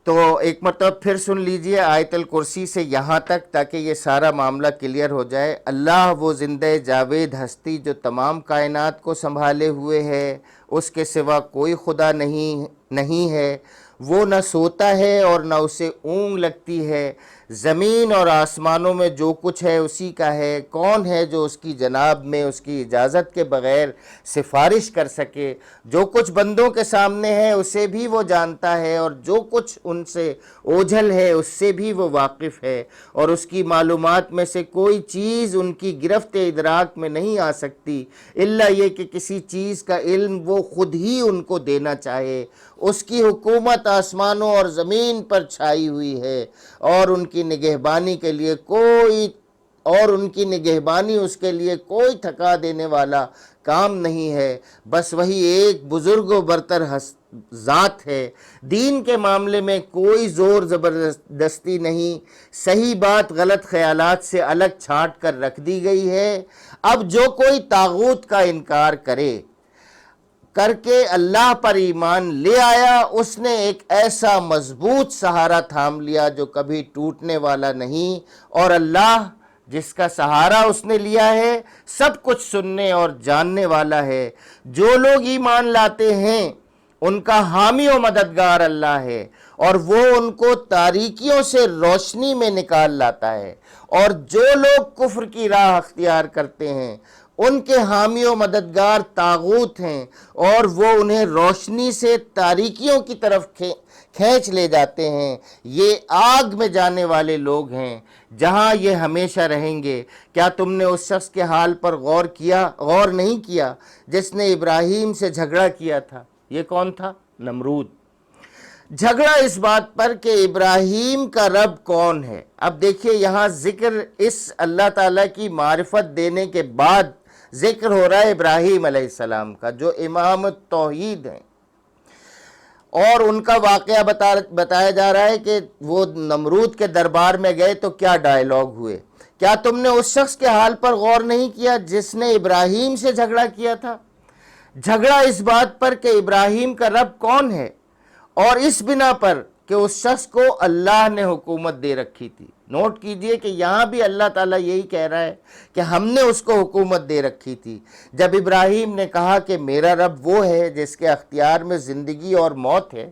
تو ایک مرتبہ پھر سن لیجئے آیت الکرسی سے یہاں تک، تاکہ یہ سارا معاملہ کلیئر ہو جائے۔ اللہ وہ زندہ جاوید ہستی جو تمام کائنات کو سنبھالے ہوئے ہے، اس کے سوا کوئی خدا نہیں ہے، وہ نہ سوتا ہے اور نہ اسے اونگ لگتی ہے، زمین اور آسمانوں میں جو کچھ ہے اسی کا ہے، کون ہے جو اس کی جناب میں اس کی اجازت کے بغیر سفارش کر سکے، جو کچھ بندوں کے سامنے ہے اسے بھی وہ جانتا ہے، اور جو کچھ ان سے اوجھل ہے اس سے بھی وہ واقف ہے، اور اس کی معلومات میں سے کوئی چیز ان کی گرفت ادراک میں نہیں آ سکتی الا یہ کہ کسی چیز کا علم وہ خود ہی ان کو دینا چاہے۔ اس کی حکومت آسمانوں اور زمین پر چھائی ہوئی ہے، اور ان کی نگہبانی اس کے لیے کوئی تھکا دینے والا کام نہیں ہے، بس وہی ایک بزرگ و برتر ذات ہے۔ دین کے معاملے میں کوئی زور زبردستی نہیں، صحیح بات غلط خیالات سے الگ چھانٹ کر رکھ دی گئی ہے۔ اب جو کوئی طاغوت کا انکار کر کے اللہ پر ایمان لے آیا، اس نے ایک ایسا مضبوط سہارا تھام لیا جو کبھی ٹوٹنے والا نہیں، اور اللہ جس کا سہارا اس نے لیا ہے سب کچھ سننے اور جاننے والا ہے۔ جو لوگ ایمان لاتے ہیں ان کا حامی و مددگار اللہ ہے، اور وہ ان کو تاریکیوں سے روشنی میں نکال لاتا ہے، اور جو لوگ کفر کی راہ اختیار کرتے ہیں ان کے حامی و مددگار طاغوت ہیں، اور وہ انہیں روشنی سے تاریکیوں کی طرف کھینچ لے جاتے ہیں۔ یہ آگ میں جانے والے لوگ ہیں جہاں یہ ہمیشہ رہیں گے۔ کیا تم نے اس شخص کے حال پر غور نہیں کیا جس نے ابراہیم سے جھگڑا کیا تھا؟ یہ کون تھا؟ نمرود۔ جھگڑا اس بات پر کہ ابراہیم کا رب کون ہے۔ اب دیکھیے یہاں ذکر اس اللہ تعالیٰ کی معرفت دینے کے بعد ذکر ہو رہا ہے ابراہیم علیہ السلام کا، جو امام توحید ہیں، اور ان کا واقعہ بتایا جا رہا ہے کہ وہ نمرود کے دربار میں گئے تو کیا ڈائیلاگ ہوئے۔ کیا تم نے اس شخص کے حال پر غور نہیں کیا جس نے ابراہیم سے جھگڑا کیا تھا؟ جھگڑا اس بات پر کہ ابراہیم کا رب کون ہے، اور اس بنا پر کہ اس شخص کو اللہ نے حکومت دے رکھی تھی۔ نوٹ کیجئے کہ یہاں بھی اللہ تعالیٰ یہی کہہ رہا ہے کہ ہم نے اس کو حکومت دے رکھی تھی۔ جب ابراہیم نے کہا کہ میرا رب وہ ہے جس کے اختیار میں زندگی اور موت ہے،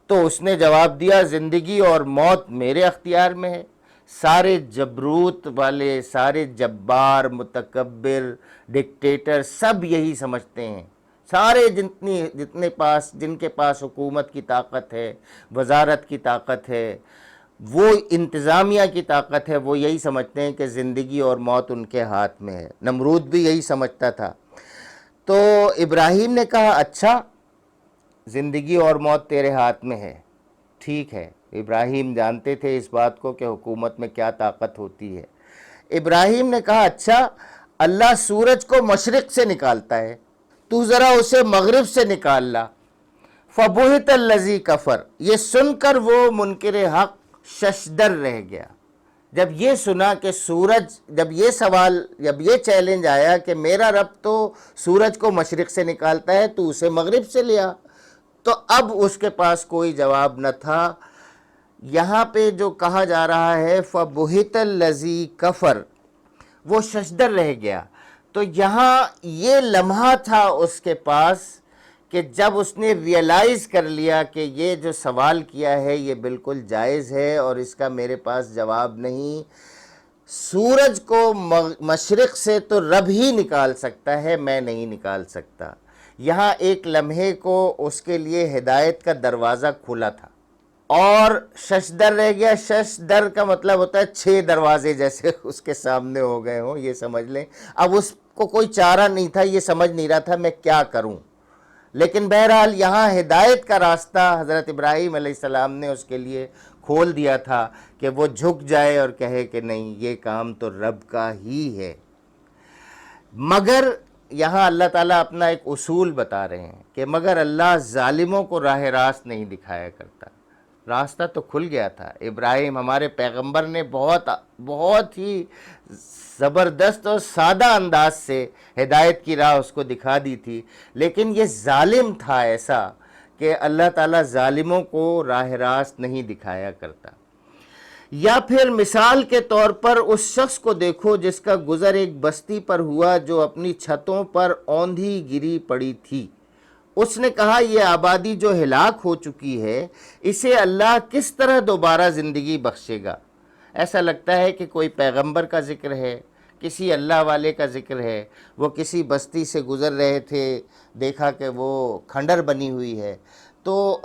تو اس نے جواب دیا زندگی اور موت میرے اختیار میں ہے۔ سارے جبروت والے، سارے جبار، متکبر، ڈکٹیٹر سب یہی سمجھتے ہیں، سارے جن کے پاس حکومت کی طاقت ہے، وزارت کی طاقت ہے، وہ انتظامیہ کی طاقت ہے، وہ یہی سمجھتے ہیں کہ زندگی اور موت ان کے ہاتھ میں ہے۔ نمرود بھی یہی سمجھتا تھا۔ تو ابراہیم نے کہا اچھا، زندگی اور موت تیرے ہاتھ میں ہے، ٹھیک ہے۔ ابراہیم جانتے تھے اس بات کو کہ حکومت میں کیا طاقت ہوتی ہے۔ ابراہیم نے کہا اچھا، اللہ سورج کو مشرق سے نکالتا ہے، تو ذرا اسے مغرب سے نکال لا۔ فبہت الذی کفر، یہ سن کر وہ منکر حق ششدر رہ گیا۔ جب یہ سنا کہ سورج، جب یہ چیلنج آیا کہ میرا رب تو سورج کو مشرق سے نکالتا ہے، تو اسے مغرب سے لیا، تو اب اس کے پاس کوئی جواب نہ تھا۔ یہاں پہ جو کہا جا رہا ہے فبہت الذی کفر، وہ ششدر رہ گیا۔ تو یہاں یہ لمحہ تھا اس کے پاس کہ جب اس نے ریئلائز کر لیا کہ یہ جو سوال کیا ہے یہ بالکل جائز ہے اور اس کا میرے پاس جواب نہیں۔ سورج کو مشرق سے تو رب ہی نکال سکتا ہے، میں نہیں نکال سکتا۔ یہاں ایک لمحے کو اس کے لیے ہدایت کا دروازہ کھلا تھا، اور ششدر رہ گیا۔ ششدر کا مطلب ہوتا ہے 6 دروازے جیسے اس کے سامنے ہو گئے ہوں، یہ سمجھ لیں۔ اب اس کو کوئی چارہ نہیں تھا، یہ سمجھ نہیں رہا تھا میں کیا کروں، لیکن بہرحال یہاں ہدایت کا راستہ حضرت ابراہیم علیہ السلام نے اس کے لیے کھول دیا تھا کہ وہ جھک جائے اور کہے کہ نہیں، یہ کام تو رب کا ہی ہے۔ مگر یہاں اللہ تعالیٰ اپنا ایک اصول بتا رہے ہیں کہ مگر اللہ ظالموں کو راہ راست نہیں دکھایا کرتا۔ راستہ تو کھل گیا تھا۔ ابراہیم ہمارے پیغمبر نے بہت ہی زبردست اور سادہ انداز سے ہدایت کی راہ اس کو دکھا دی تھی، لیکن یہ ظالم تھا ایسا کہ اللہ تعالیٰ ظالموں کو راہ راست نہیں دکھایا کرتا۔ یا پھر مثال کے طور پر اس شخص کو دیکھو جس کا گزر ایک بستی پر ہوا جو اپنی چھتوں پر اوندھی گری پڑی تھی۔ اس نے کہا یہ آبادی جو ہلاک ہو چکی ہے، اسے اللہ کس طرح دوبارہ زندگی بخشے گا؟ ایسا لگتا ہے کہ کوئی پیغمبر کا ذکر ہے، کسی اللہ والے کا ذکر ہے۔ وہ کسی بستی سے گزر رہے تھے، دیکھا کہ وہ کھنڈر بنی ہوئی ہے، تو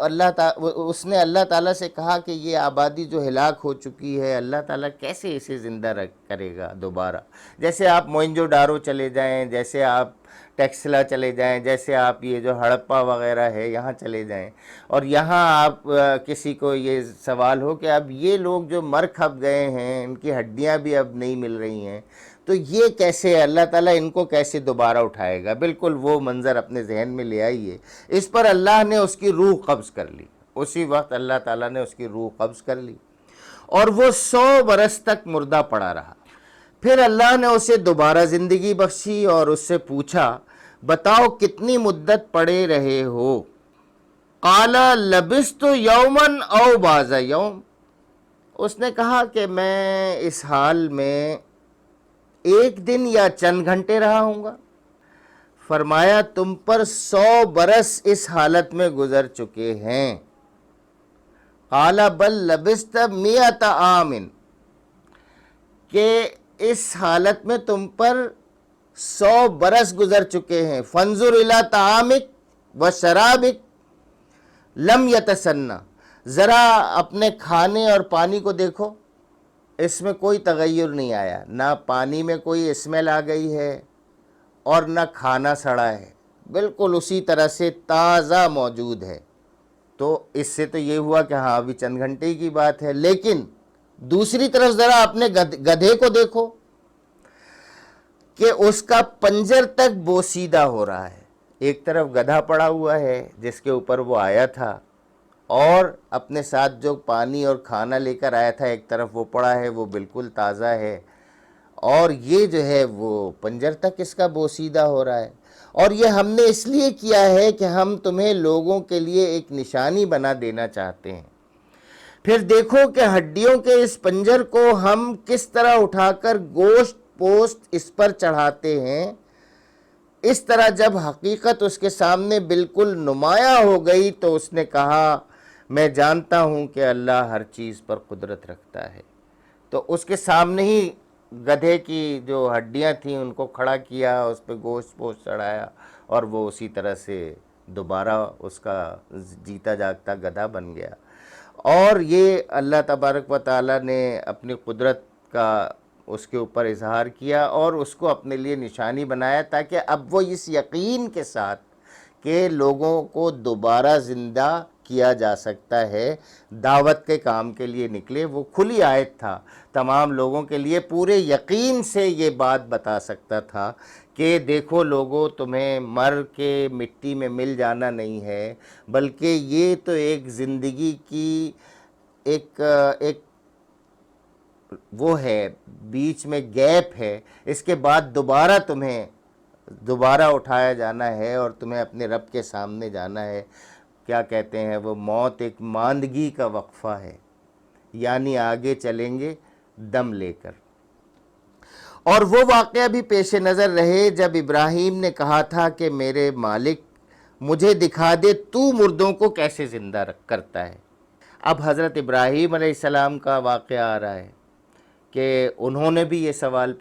اس نے اللہ تعالیٰ سے کہا کہ یہ آبادی جو ہلاک ہو چکی ہے، اللہ تعالیٰ کیسے اسے زندہ کرے گا دوبارہ؟ جیسے آپ موئنجو ڈارو چلے جائیں، جیسے آپ ٹیکسلا چلے جائیں، جیسے آپ یہ جو ہڑپا وغیرہ ہے یہاں چلے جائیں، اور یہاں آپ کسی کو یہ سوال ہو کہ اب یہ لوگ جو مر کھپ گئے ہیں، ان کی ہڈیاں بھی اب نہیں مل رہی ہیں، تو یہ کیسے اللہ تعالیٰ ان کو کیسے دوبارہ اٹھائے گا؟ بالکل وہ منظر اپنے ذہن میں لے آئیے۔ اس پر اللہ نے اس کی روح قبض کر لی، اسی وقت اللہ تعالیٰ نے اس کی روح قبض کر لی، اور وہ 100 برس تک مردہ پڑا رہا۔ پھر اللہ نے اسے دوبارہ زندگی بخشی اور اس سے پوچھا بتاؤ کتنی مدت پڑے رہے ہو؟ قال لبثت یوما او بعض یوم، اس نے کہا کہ میں اس حال میں 1 دن یا چند گھنٹے رہا ہوں گا۔ فرمایا تم پر 100 برس اس حالت میں گزر چکے ہیں۔ قال بل لبثت 100 عام، کہ اس حالت میں تم پر 100 برس گزر چکے ہیں۔ فانظر الی طعامک و شرابک لم یتسنہ، ذرا اپنے کھانے اور پانی کو دیکھو، اس میں کوئی تغیر نہیں آیا، نہ پانی میں کوئی اسمیل آ گئی ہے اور نہ کھانا سڑا ہے، بالکل اسی طرح سے تازہ موجود ہے۔ تو اس سے تو یہ ہوا کہ ہاں ابھی چند گھنٹے کی بات ہے، لیکن دوسری طرف ذرا اپنے گدھے کو دیکھو کہ اس کا پنجر تک بوسیدہ ہو رہا ہے۔ ایک طرف گدھا پڑا ہوا ہے جس کے اوپر وہ آیا تھا، اور اپنے ساتھ جو پانی اور کھانا لے کر آیا تھا ایک طرف وہ پڑا ہے، وہ بالکل تازہ ہے، اور یہ جو ہے وہ پنجر تک اس کا بوسیدہ ہو رہا ہے۔ اور یہ ہم نے اس لیے کیا ہے کہ ہم تمہیں لوگوں کے لیے ایک نشانی بنا دینا چاہتے ہیں۔ پھر دیکھو کہ ہڈیوں کے اس پنجر کو ہم کس طرح اٹھا کر گوشت پوست اس پر چڑھاتے ہیں۔ اس طرح جب حقیقت اس کے سامنے بالکل نمایاں ہو گئی تو اس نے کہا میں جانتا ہوں کہ اللہ ہر چیز پر قدرت رکھتا ہے۔ تو اس کے سامنے ہی گدھے کی جو ہڈیاں تھیں ان کو کھڑا کیا، اس پہ گوشت پوشت چڑھایا، اور وہ اسی طرح سے دوبارہ اس کا جیتا جاگتا گدھا بن گیا۔ اور یہ اللہ تبارک و تعالیٰ نے اپنی قدرت کا اس کے اوپر اظہار کیا اور اس کو اپنے لیے نشانی بنایا، تاکہ اب وہ اس یقین کے ساتھ کہ لوگوں کو دوبارہ زندہ کیا جا سکتا ہے، دعوت کے کام کے لیے نکلے۔ وہ کھلی آیت تھا، تمام لوگوں کے لیے پورے یقین سے یہ بات بتا سکتا تھا کہ دیکھو لوگوں، تمہیں مر کے مٹی میں مل جانا نہیں ہے، بلکہ یہ تو ایک زندگی کی ایک وہ ہے، بیچ میں گیپ ہے، اس کے بعد دوبارہ تمہیں دوبارہ اٹھایا جانا ہے اور تمہیں اپنے رب کے سامنے جانا ہے۔ کیا کہتے ہیں وہ، موت ایک ماندگی کا وقفہ ہے، یعنی آگے چلیں گے دم لے کر۔ اور وہ واقعہ بھی پیش نظر رہے جب ابراہیم نے کہا تھا کہ میرے مالک مجھے دکھا دے تو مردوں کو کیسے زندہ کرتا ہے۔ اب حضرت ابراہیم علیہ السلام کا واقعہ آ رہا ہے کہ انہوں نے بھی یہ سوال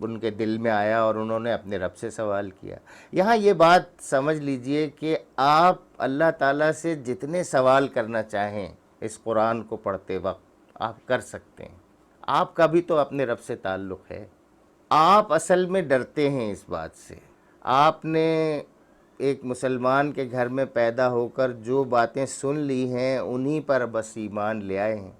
ان کے دل میں آیا اور انہوں نے اپنے رب سے سوال کیا۔ یہاں یہ بات سمجھ لیجئے کہ آپ اللہ تعالیٰ سے جتنے سوال کرنا چاہیں اس قرآن کو پڑھتے وقت آپ کر سکتے ہیں۔ آپ کا بھی تو اپنے رب سے تعلق ہے۔ آپ اصل میں ڈرتے ہیں اس بات سے۔ آپ نے ایک مسلمان کے گھر میں پیدا ہو کر جو باتیں سن لی ہیں انہی پر بس ایمان لے آئے ہیں،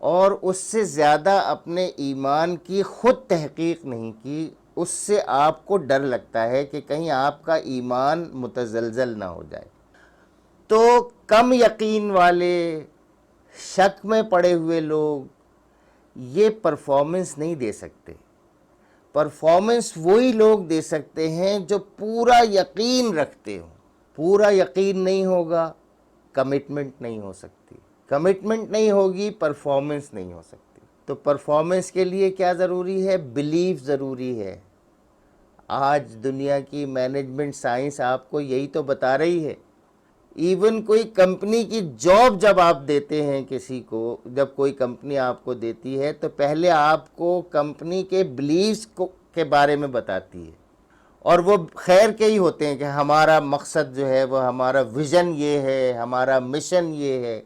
اور اس سے زیادہ اپنے ایمان کی خود تحقیق نہیں کی۔ اس سے آپ کو ڈر لگتا ہے کہ کہیں آپ کا ایمان متزلزل نہ ہو جائے۔ تو کم یقین والے، شک میں پڑے ہوئے لوگ یہ پرفارمنس نہیں دے سکتے۔ پرفارمنس وہی لوگ دے سکتے ہیں جو پورا یقین رکھتے ہوں۔ پورا یقین نہیں ہوگا، کمٹمنٹ نہیں ہو سکتی۔ کمٹمنٹ نہیں ہوگی، پرفارمنس نہیں ہو سکتی۔ تو پرفارمنس کے لیے کیا ضروری ہے؟ بلیف ضروری ہے۔ آج دنیا کی مینجمنٹ سائنس آپ کو یہی تو بتا رہی ہے۔ ایون کوئی کمپنی کی جاب جب آپ دیتے ہیں کسی کو، جب کوئی کمپنی آپ کو دیتی ہے تو پہلے آپ کو کمپنی کے بلیفز کے بارے میں بتاتی ہے، اور وہ خیر کے ہی ہوتے ہیں کہ ہمارا مقصد جو ہے وہ، ہمارا ویژن یہ ہے، ہمارا مشن یہ ہے۔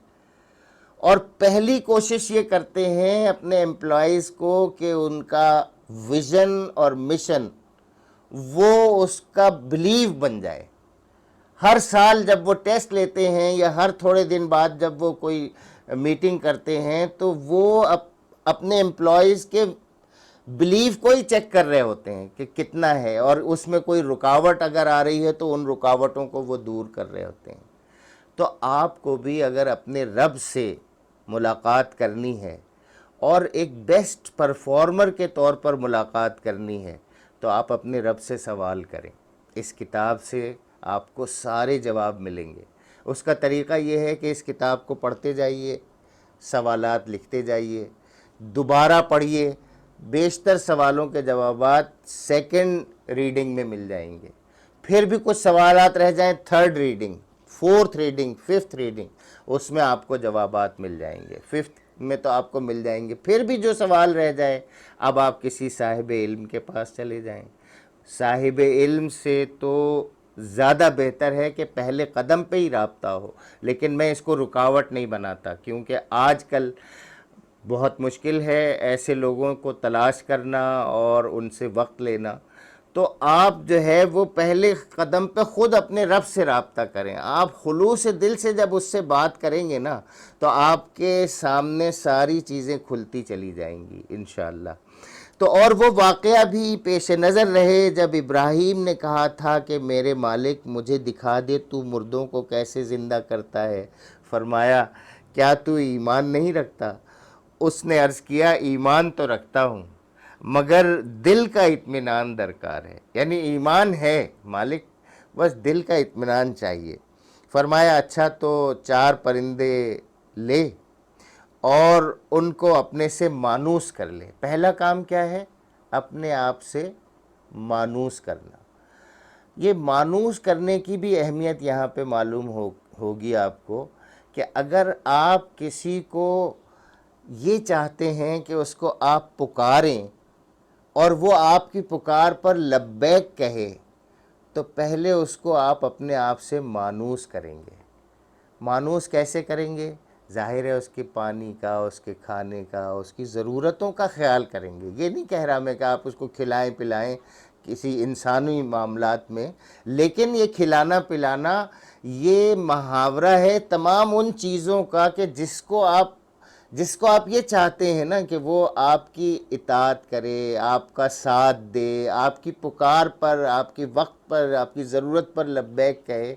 اور پہلی کوشش یہ کرتے ہیں اپنے امپلائیز کو کہ ان کا ویژن اور مشن وہ اس کا بلیف بن جائے۔ ہر سال جب وہ ٹیسٹ لیتے ہیں یا ہر تھوڑے دن بعد جب وہ کوئی میٹنگ کرتے ہیں تو وہ اپنے امپلائیز کے بلیف کو ہی چیک کر رہے ہوتے ہیں کہ کتنا ہے، اور اس میں کوئی رکاوٹ اگر آ رہی ہے تو ان رکاوٹوں کو وہ دور کر رہے ہوتے ہیں۔ تو آپ کو بھی اگر اپنے رب سے ملاقات کرنی ہے اور ایک بیسٹ پرفارمر کے طور پر ملاقات کرنی ہے تو آپ اپنے رب سے سوال کریں۔ اس کتاب سے آپ کو سارے جواب ملیں گے۔ اس کا طریقہ یہ ہے کہ اس کتاب کو پڑھتے جائیے، سوالات لکھتے جائیے، دوبارہ پڑھیے، بیشتر سوالوں کے جوابات سیکنڈ ریڈنگ میں مل جائیں گے۔ پھر بھی کچھ سوالات رہ جائیں third reading, fourth reading, fifth reading, اس میں آپ کو جوابات مل جائیں گے۔ ففتھ میں تو آپ کو مل جائیں گے۔ پھر بھی جو سوال رہ جائے اب آپ کسی صاحب علم کے پاس چلے جائیں۔ صاحب علم سے تو زیادہ بہتر ہے کہ پہلے قدم پہ ہی رابطہ ہو، لیکن میں اس کو رکاوٹ نہیں بناتا، کیونکہ آج کل بہت مشکل ہے ایسے لوگوں کو تلاش کرنا اور ان سے وقت لینا۔ تو آپ جو ہے وہ پہلے قدم پہ خود اپنے رب سے رابطہ کریں۔ آپ خلوص دل سے جب اس سے بات کریں گے نا تو آپ کے سامنے ساری چیزیں کھلتی چلی جائیں گی انشاءاللہ۔ تو اور وہ واقعہ بھی پیش نظر رہے جب ابراہیم نے کہا تھا کہ میرے مالک مجھے دکھا دے تو مردوں کو کیسے زندہ کرتا ہے۔ فرمایا کیا تو ایمان نہیں رکھتا؟ اس نے عرض کیا ایمان تو رکھتا ہوں، مگر دل کا اطمینان درکار ہے. یعنی ایمان ہے مالک، بس دل کا اطمینان چاہیے. فرمایا اچھا تو 4 پرندے لے اور ان کو اپنے سے مانوس کر لے. پہلا کام کیا ہے؟ اپنے آپ سے مانوس کرنا. یہ مانوس کرنے کی بھی اہمیت یہاں پہ معلوم ہوگی آپ کو کہ اگر آپ کسی کو یہ چاہتے ہیں کہ اس کو آپ پکاریں اور وہ آپ کی پکار پر لبیک کہے، تو پہلے اس کو آپ اپنے آپ سے مانوس کریں گے. مانوس کیسے کریں گے؟ ظاہر ہے اس کے پانی کا، اس کے کھانے کا، اس کی ضرورتوں کا خیال کریں گے. یہ نہیں کہہ رہا میں کہ آپ اس کو کھلائیں پلائیں کسی انسانی معاملات میں، لیکن یہ کھلانا پلانا یہ محاورہ ہے تمام ان چیزوں کا کہ جس کو آپ یہ چاہتے ہیں نا کہ وہ آپ کی اطاعت کرے، آپ کا ساتھ دے، آپ کی پکار پر، آپ کی وقت پر، آپ کی ضرورت پر لبیک کہے،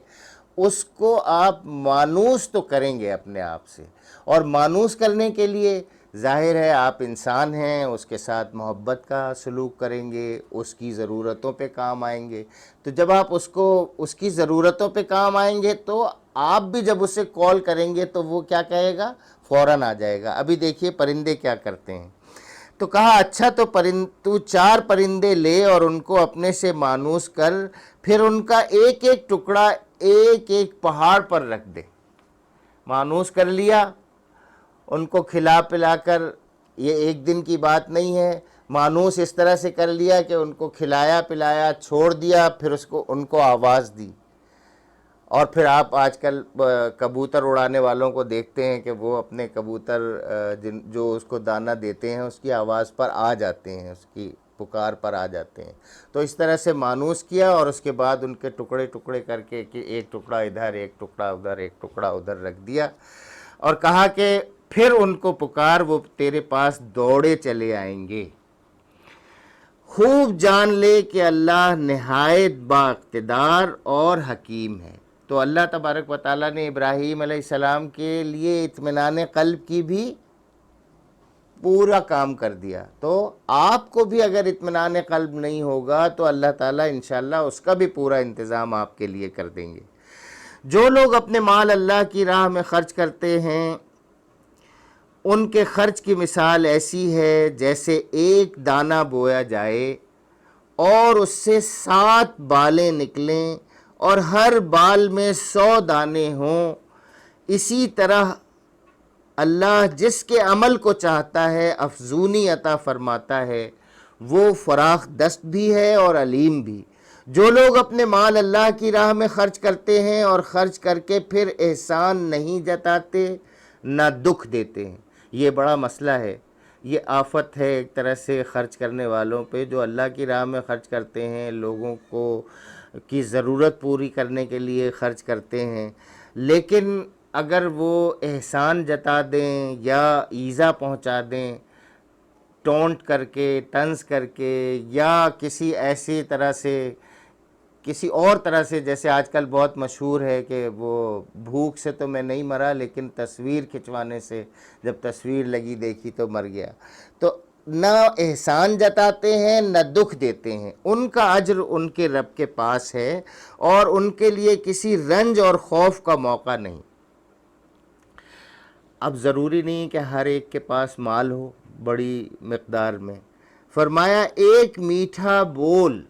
اس کو آپ مانوس تو کریں گے اپنے آپ سے. اور مانوس کرنے کے لیے ظاہر ہے آپ انسان ہیں، اس کے ساتھ محبت کا سلوک کریں گے، اس کی ضرورتوں پہ کام آئیں گے. تو جب آپ اس کی ضرورتوں پہ کام آئیں گے تو آپ بھی جب اسے کال کریں گے تو وہ کیا کہے گا؟ فوراً آ جائے گا. ابھی دیکھیے پرندے کیا کرتے ہیں. تو کہا اچھا تو 4 پرندے لے اور ان کو اپنے سے مانوس کر، پھر ان کا ایک ایک ٹکڑا ایک ایک پہاڑ پر رکھ دے. مانوس کر لیا، ان کو کھلا پلا کر، یہ ایک دن کی بات نہیں ہے. مانوس اس طرح سے کر لیا کہ ان کو کھلایا پلایا، چھوڑ دیا، پھر ان کو آواز دی. اور پھر آپ آج کل کبوتر اڑانے والوں کو دیکھتے ہیں کہ وہ اپنے کبوتر جو اس کو دانہ دیتے ہیں اس کی آواز پر آ جاتے ہیں، اس کی پکار پر آ جاتے ہیں. تو اس طرح سے مانوس کیا اور اس کے بعد ان کے ٹکڑے ٹکڑے کر کے کہ ایک ٹکڑا ادھر، ایک ٹکڑا ادھر، ایک ٹکڑا ادھر رکھ دیا. اور کہا کہ پھر ان کو پکار، وہ تیرے پاس دوڑے چلے آئیں گے. خوب جان لے کہ اللہ نہایت با اقتدار اور حکیم ہے. تو اللہ تبارک و تعالیٰ نے ابراہیم علیہ السلام کے لیے اطمینان قلب کی بھی پورا کام کر دیا. تو آپ کو بھی اگر اطمینان قلب نہیں ہوگا تو اللہ تعالیٰ انشاءاللہ اس کا بھی پورا انتظام آپ کے لیے کر دیں گے. جو لوگ اپنے مال اللہ کی راہ میں خرچ کرتے ہیں ان کے خرچ کی مثال ایسی ہے جیسے ایک دانہ بویا جائے اور اس سے 7 بالیں نکلیں اور ہر بال میں 100 دانے ہوں. اسی طرح اللہ جس کے عمل کو چاہتا ہے افزونی عطا فرماتا ہے، وہ فراخ دست بھی ہے اور علیم بھی. جو لوگ اپنے مال اللہ کی راہ میں خرچ کرتے ہیں اور خرچ کر کے پھر احسان نہیں جتاتے نہ دکھ دیتے ہیں. یہ بڑا مسئلہ ہے، یہ آفت ہے ایک طرح سے خرچ کرنے والوں پہ، جو اللہ کی راہ میں خرچ کرتے ہیں، لوگوں کی ضرورت پوری کرنے کے لیے خرچ کرتے ہیں، لیکن اگر وہ احسان جتا دیں یا ایذا پہنچا دیں ٹونٹ کر کے، طنز کر کے، یا کسی ایسی طرح سے، کسی اور طرح سے، جیسے آج کل بہت مشہور ہے کہ وہ بھوک سے تو میں نہیں مرا لیکن تصویر کھنچوانے سے جب تصویر لگی دیکھی تو مر گیا. تو نہ احسان جتاتے ہیں نہ دکھ دیتے ہیں. ان کا اجر ان کے رب کے پاس ہے اور ان کے لیے کسی رنج اور خوف کا موقع نہیں. اب ضروری نہیں کہ ہر ایک کے پاس مال ہو بڑی مقدار میں. فرمایا ایک میٹھا بول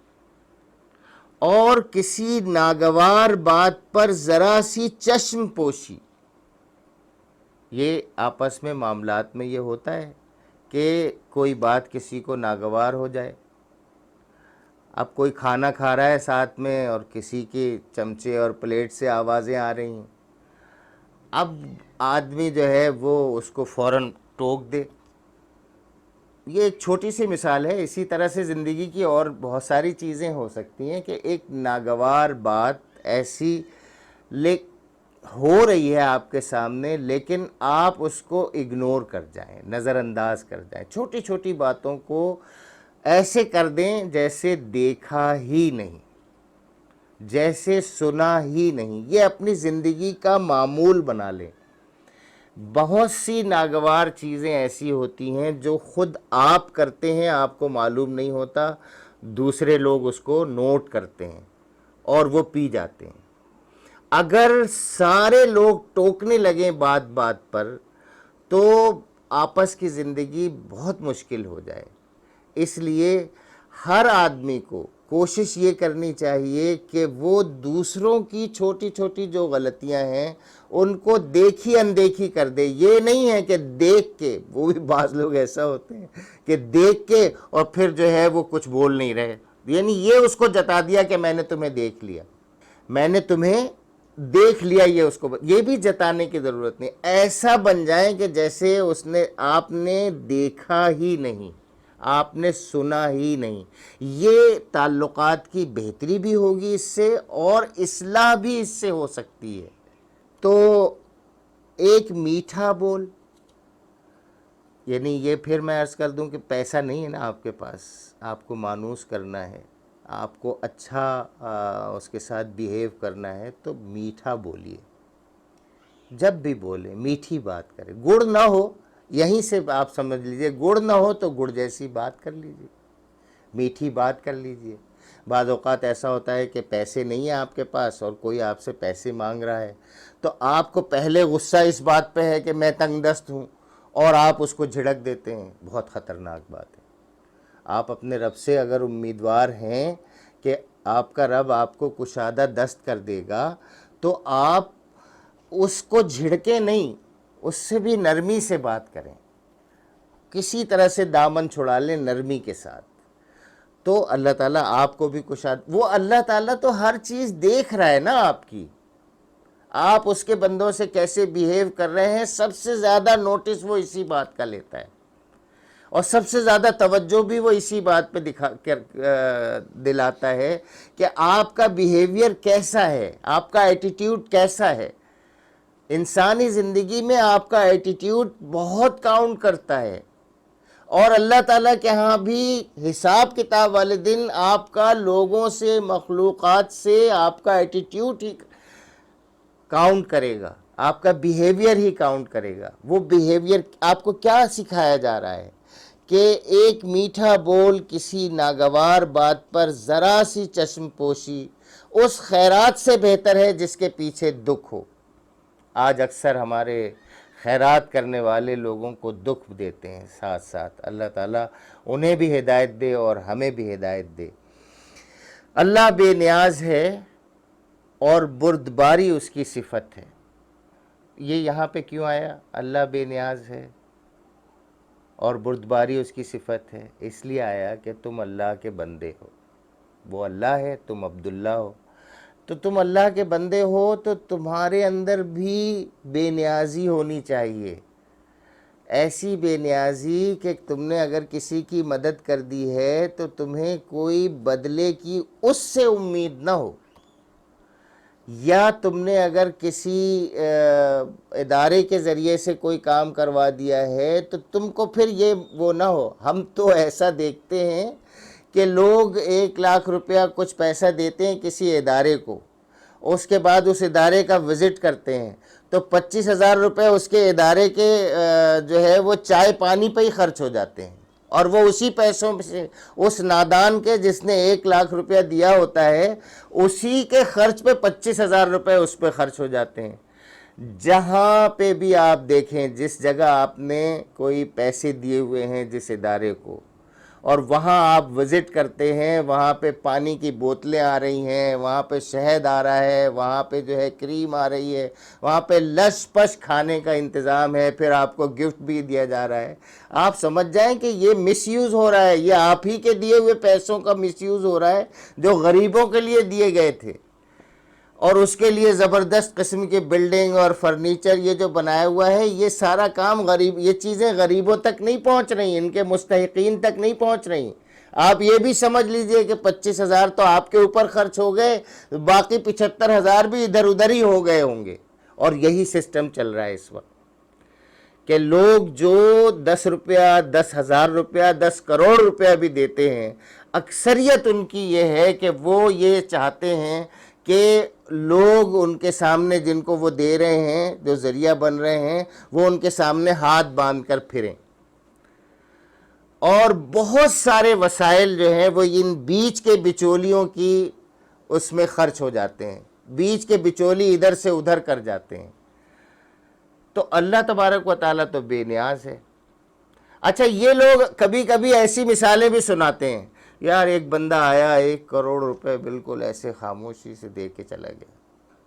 اور کسی ناگوار بات پر ذرا سی چشم پوشی. یہ آپس میں معاملات میں یہ ہوتا ہے کہ کوئی بات کسی کو ناگوار ہو جائے. اب کوئی کھانا کھا رہا ہے ساتھ میں اور کسی کے چمچے اور پلیٹ سے آوازیں آ رہی ہیں، اب آدمی جو ہے وہ اس کو فوراً ٹوک دے. یہ ایک چھوٹی سی مثال ہے. اسی طرح سے زندگی کی اور بہت ساری چیزیں ہو سکتی ہیں کہ ایک ناگوار بات ایسی ہو رہی ہے آپ کے سامنے، لیکن آپ اس کو اگنور کر جائیں، نظر انداز کر جائیں، چھوٹی چھوٹی باتوں کو ایسے کر دیں جیسے دیکھا ہی نہیں، جیسے سنا ہی نہیں. یہ اپنی زندگی کا معمول بنا لیں. بہت سی ناگوار چیزیں ایسی ہوتی ہیں جو خود آپ کرتے ہیں، آپ کو معلوم نہیں ہوتا، دوسرے لوگ اس کو نوٹ کرتے ہیں اور وہ پی جاتے ہیں۔ اگر سارے لوگ ٹوکنے لگیں بات بات پر تو آپس کی زندگی بہت مشکل ہو جائے۔ اس لیے ہر آدمی کو کوشش یہ کرنی چاہیے کہ وہ دوسروں کی چھوٹی چھوٹی جو غلطیاں ہیں ان کو دیکھی اندیکھی کر دے۔ یہ نہیں ہے کہ دیکھ کے، وہ بھی بعض لوگ ایسا ہوتے ہیں کہ دیکھ کے اور پھر جو ہے وہ کچھ بول نہیں رہے، یعنی یہ اس کو جتا دیا کہ میں نے تمہیں دیکھ لیا، میں نے تمہیں دیکھ لیا، یہ اس کو یہ بھی جتانے کی ضرورت نہیں، ایسا بن جائیں کہ جیسے آپ نے دیکھا ہی نہیں، آپ نے سنا ہی نہیں۔ یہ تعلقات کی بہتری بھی ہوگی اس سے، اور اصلاح بھی اس سے ہو سکتی ہے۔ تو ایک میٹھا بول، یعنی یہ پھر میں عرض کر دوں کہ پیسہ نہیں ہے نا آپ کے پاس، آپ کو مانوس کرنا ہے، آپ کو اچھا اس کے ساتھ بیہیو کرنا ہے، تو میٹھا بولیے، جب بھی بولیں میٹھی بات کریں۔ گڑ نہ ہو، یہیں سے آپ سمجھ لیجئے، گڑ نہ ہو تو گڑ جیسی بات کر لیجئے، میٹھی بات کر لیجئے۔ بعض اوقات ایسا ہوتا ہے کہ پیسے نہیں ہیں آپ کے پاس اور کوئی آپ سے پیسے مانگ رہا ہے، تو آپ کو پہلے غصہ اس بات پہ ہے کہ میں تنگ دست ہوں اور آپ اس کو جھڑک دیتے ہیں، بہت خطرناک بات ہے۔ آپ اپنے رب سے اگر امیدوار ہیں کہ آپ کا رب آپ کو کشادہ دست کر دے گا، تو آپ اس کو جھڑکیں نہیں، اس سے بھی نرمی سے بات کریں، کسی طرح سے دامن چھڑا لیں نرمی کے ساتھ، تو اللہ تعالیٰ آپ کو بھی وہ اللہ تعالیٰ تو ہر چیز دیکھ رہا ہے نا آپ کی، آپ اس کے بندوں سے کیسے بیہیو کر رہے ہیں، سب سے زیادہ نوٹس وہ اسی بات کا لیتا ہے، اور سب سے زیادہ توجہ بھی وہ اسی بات پہ دلاتا ہے کہ آپ کا بیہیویئر کیسا ہے، آپ کا ایٹیٹیوڈ کیسا ہے۔ انسانی زندگی میں آپ کا ایٹیٹیوڈ بہت کاؤنٹ کرتا ہے، اور اللہ تعالیٰ کے ہاں بھی حساب کتاب والے دن آپ کا لوگوں سے، مخلوقات سے آپ کا ایٹیٹیوڈ ہی کاؤنٹ کرے گا، آپ کا بیہیویئر ہی کاؤنٹ کرے گا۔ وہ بیہیویئر آپ کو کیا سکھایا جا رہا ہے کہ ایک میٹھا بول، کسی ناگوار بات پر ذرا سی چشم پوشی اس خیرات سے بہتر ہے جس کے پیچھے دکھ ہو۔ آج اکثر ہمارے خیرات کرنے والے لوگوں کو دکھ دیتے ہیں ساتھ ساتھ، اللہ تعالیٰ انہیں بھی ہدایت دے اور ہمیں بھی ہدایت دے۔ اللہ بے نیاز ہے اور بردباری اس کی صفت ہے۔ یہ یہاں پہ کیوں آیا؟ اللہ بے نیاز ہے اور بردباری اس کی صفت ہے، اس لیے آیا کہ تم اللہ کے بندے ہو، وہ اللہ ہے، تم عبداللہ ہو، تو تم اللہ کے بندے ہو تو تمہارے اندر بھی بے نیازی ہونی چاہیے، ایسی بے نیازی کہ تم نے اگر کسی کی مدد کر دی ہے تو تمہیں کوئی بدلے کی اس سے امید نہ ہو، یا تم نے اگر کسی ادارے کے ذریعے سے کوئی کام کروا دیا ہے تو تم کو پھر یہ وہ نہ ہو۔ ہم تو ایسا دیکھتے ہیں کہ لوگ 1,00,000 روپیہ کچھ پیسہ دیتے ہیں کسی ادارے کو، اس کے بعد اس ادارے کا وزٹ کرتے ہیں تو 25,000 روپے اس کے ادارے کے جو ہے وہ چائے پانی پہ ہی خرچ ہو جاتے ہیں، اور وہ اسی پیسوں سے اس نادان کے جس نے 1,00,000 روپیہ دیا ہوتا ہے، اسی کے خرچ پہ 25,000 روپے اس پہ خرچ ہو جاتے ہیں۔ جہاں پہ بھی آپ دیکھیں، جس جگہ آپ نے کوئی پیسے دیے ہوئے ہیں جس ادارے کو، اور وہاں آپ وزٹ کرتے ہیں، وہاں پہ پانی کی بوتلیں آ رہی ہیں، وہاں پہ شہد آ رہا ہے، وہاں پہ جو ہے کریم آ رہی ہے، وہاں پہ لش پش کھانے کا انتظام ہے، پھر آپ کو گفٹ بھی دیا جا رہا ہے، آپ سمجھ جائیں کہ یہ مس یوز ہو رہا ہے، یہ آپ ہی کے دیے ہوئے پیسوں کا مس یوز ہو رہا ہے جو غریبوں کے لیے دیے گئے تھے، اور اس کے لیے زبردست قسم کی بلڈنگ اور فرنیچر یہ جو بنایا ہوا ہے، یہ سارا کام یہ چیزیں غریبوں تک نہیں پہنچ رہی، ان کے مستحقین تک نہیں پہنچ رہی۔ آپ یہ بھی سمجھ لیجئے کہ 25,000 تو آپ کے اوپر خرچ ہو گئے، باقی 75,000 بھی ادھر ادھر ہی ہو گئے ہوں گے، اور یہی سسٹم چل رہا ہے اس وقت کہ لوگ جو 10 روپیہ، 10,000 روپیہ، 10 کروڑ روپیہ بھی دیتے ہیں، اکثریت ان کی یہ ہے کہ وہ یہ چاہتے ہیں کہ لوگ ان کے سامنے جن کو وہ دے رہے ہیں، جو ذریعہ بن رہے ہیں، وہ ان کے سامنے ہاتھ باندھ کر پھریں، اور بہت سارے وسائل جو ہیں وہ ان بیچ کے بچولیوں کی اس میں خرچ ہو جاتے ہیں، بیچ کے بچولی ادھر سے ادھر کر جاتے ہیں۔ تو اللہ تبارک و تعالیٰ تو بے نیاز ہے۔ اچھا، یہ لوگ کبھی کبھی ایسی مثالیں بھی سناتے ہیں، یار ایک بندہ آیا 1 کروڑ روپے بالکل ایسے خاموشی سے دے کے چلا گیا،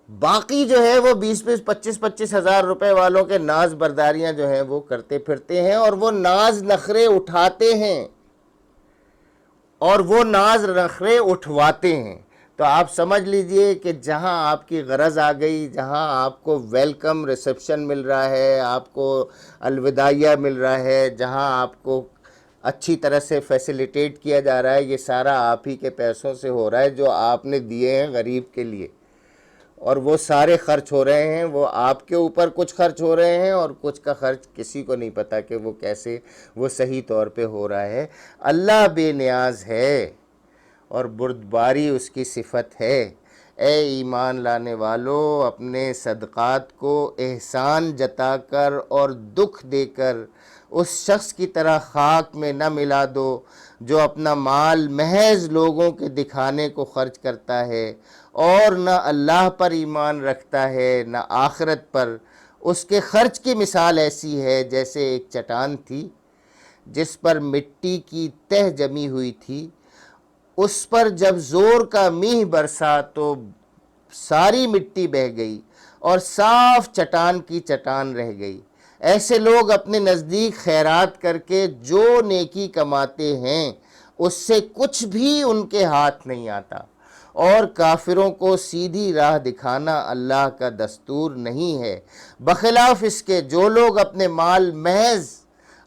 باقی جو ہے وہ 20-25 ہزار روپے والوں کے ناز برداریاں جو ہیں وہ کرتے پھرتے ہیں، اور وہ ناز نخرے اٹھاتے ہیں اور وہ ناز نخرے اٹھواتے ہیں۔ تو آپ سمجھ لیجئے کہ جہاں آپ کی غرض آ گئی، جہاں آپ کو ویلکم ریسیپشن مل رہا ہے، آپ کو الوداعیہ مل رہا ہے، جہاں آپ کو اچھی طرح سے فیسیلیٹیٹ کیا جا رہا ہے، یہ سارا آپ ہی کے پیسوں سے ہو رہا ہے جو آپ نے دیے ہیں غریب کے لیے، اور وہ سارے خرچ ہو رہے ہیں، وہ آپ کے اوپر کچھ خرچ ہو رہے ہیں اور کچھ کا خرچ کسی کو نہیں پتا کہ وہ کیسے، وہ صحیح طور پہ ہو رہا ہے۔ اللہ بے نیاز ہے اور بردباری اس کی صفت ہے۔ اے ایمان لانے والو، اپنے صدقات کو احسان جتا کر اور دکھ دے کر اس شخص کی طرح خاک میں نہ ملا دو جو اپنا مال محض لوگوں کے دکھانے کو خرچ کرتا ہے اور نہ اللہ پر ایمان رکھتا ہے نہ آخرت پر۔ اس کے خرچ کی مثال ایسی ہے جیسے ایک چٹان تھی جس پر مٹی کی تہ جمی ہوئی تھی، اس پر جب زور کا میہ برسا تو ساری مٹی بہہ گئی اور صاف چٹان کی چٹان رہ گئی۔ ایسے لوگ اپنے نزدیک خیرات کر کے جو نیکی کماتے ہیں اس سے کچھ بھی ان کے ہاتھ نہیں آتا، اور کافروں کو سیدھی راہ دکھانا اللہ کا دستور نہیں ہے۔ بخلاف اس کے جو لوگ اپنے مال محض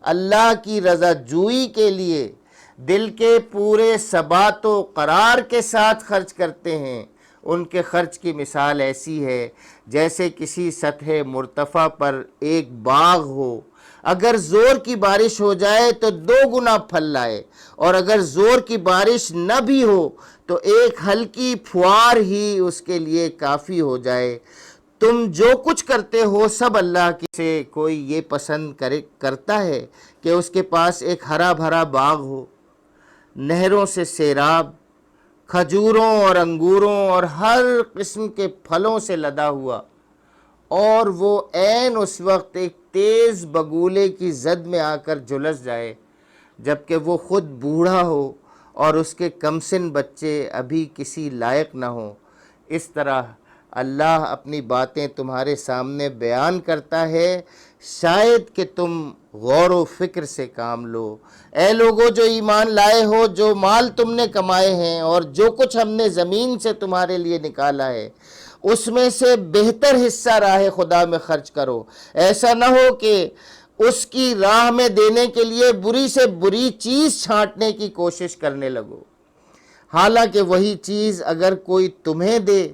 اللہ کی رضا جوئی کے لیے دل کے پورے ثبات و قرار کے ساتھ خرچ کرتے ہیں، ان کے خرچ کی مثال ایسی ہے جیسے کسی سطح مرتفع پر ایک باغ ہو، اگر زور کی بارش ہو جائے تو 2 گنا پھل لائے، اور اگر زور کی بارش نہ بھی ہو تو ایک ہلکی پھوار ہی اس کے لیے کافی ہو جائے۔ تم جو کچھ کرتے ہو سب اللہ کی سے کوئی یہ پسند کرتا ہے کہ اس کے پاس ایک ہرا بھرا باغ ہو، نہروں سے سیراب، کھجوروں اور انگوروں اور ہر قسم کے پھلوں سے لدا ہوا، اور وہ عین اس وقت ایک تیز بگولے کی زد میں آ کر جھلس جائے جبکہ وہ خود بوڑھا ہو اور اس کے کمسن بچے ابھی کسی لائق نہ ہوں۔ اس طرح اللہ اپنی باتیں تمہارے سامنے بیان کرتا ہے، شاید کہ تم غور و فکر سے کام لو۔ اے لوگو جو ایمان لائے ہو، جو مال تم نے کمائے ہیں اور جو کچھ ہم نے زمین سے تمہارے لیے نکالا ہے، اس میں سے بہتر حصہ راہ خدا میں خرچ کرو۔ ایسا نہ ہو کہ اس کی راہ میں دینے کے لیے بری سے بری چیز چھانٹنے کی کوشش کرنے لگو، حالانکہ وہی چیز اگر کوئی تمہیں دے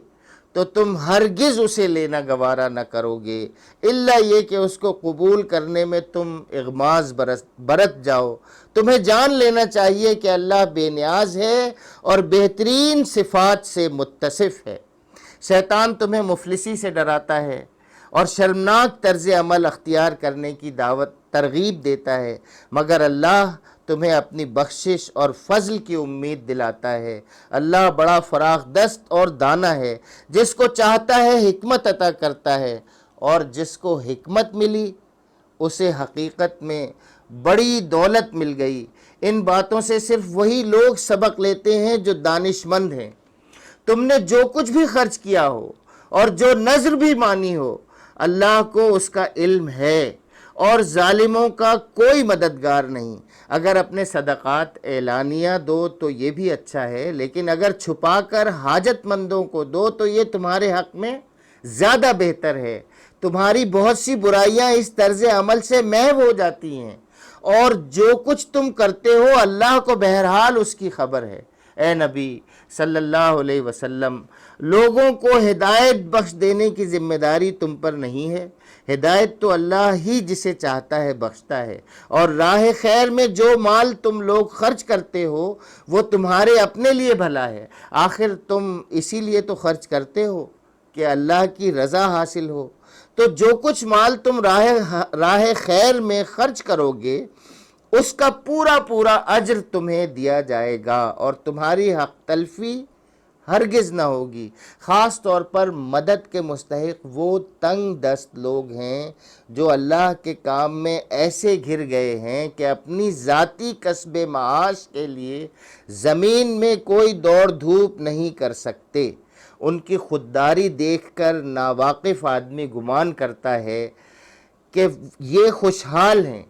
تو تم ہرگز اسے لینا گوارا نہ کرو گے، الا یہ کہ اس کو قبول کرنے میں تم اغماض برت جاؤ۔ تمہیں جان لینا چاہیے کہ اللہ بے نیاز ہے اور بہترین صفات سے متصف ہے۔ شیطان تمہیں مفلسی سے ڈراتا ہے اور شرمناک طرز عمل اختیار کرنے کی ترغیب دیتا ہے، مگر اللہ تمہیں اپنی بخشش اور فضل کی امید دلاتا ہے۔ اللہ بڑا فراخ دست اور دانا ہے، جس کو چاہتا ہے حکمت عطا کرتا ہے، اور جس کو حکمت ملی اسے حقیقت میں بڑی دولت مل گئی۔ ان باتوں سے صرف وہی لوگ سبق لیتے ہیں جو دانش مند ہیں۔ تم نے جو کچھ بھی خرچ کیا ہو اور جو نذر بھی مانی ہو، اللہ کو اس کا علم ہے، اور ظالموں کا کوئی مددگار نہیں۔ اگر اپنے صدقات اعلانیہ دو تو یہ بھی اچھا ہے، لیکن اگر چھپا کر حاجت مندوں کو دو تو یہ تمہارے حق میں زیادہ بہتر ہے۔ تمہاری بہت سی برائیاں اس طرز عمل سے محو ہو جاتی ہیں، اور جو کچھ تم کرتے ہو اللہ کو بہرحال اس کی خبر ہے۔ اے نبی صلی اللہ علیہ وسلم، لوگوں کو ہدایت بخش دینے کی ذمہ داری تم پر نہیں ہے؟ ہدایت تو اللہ ہی جسے چاہتا ہے بخشتا ہے، اور راہ خیر میں جو مال تم لوگ خرچ کرتے ہو وہ تمہارے اپنے لیے بھلا ہے۔ آخر تم اسی لیے تو خرچ کرتے ہو کہ اللہ کی رضا حاصل ہو۔ تو جو کچھ مال تم راہ خیر میں خرچ کرو گے اس کا پورا پورا اجر تمہیں دیا جائے گا، اور تمہاری حق تلفی ہرگز نہ ہوگی۔ خاص طور پر مدد کے مستحق وہ تنگ دست لوگ ہیں جو اللہ کے کام میں ایسے گر گئے ہیں کہ اپنی ذاتی کسب معاش کے لیے زمین میں کوئی دوڑ دھوپ نہیں کر سکتے۔ ان کی خودداری دیکھ کر ناواقف آدمی گمان کرتا ہے کہ یہ خوشحال ہیں۔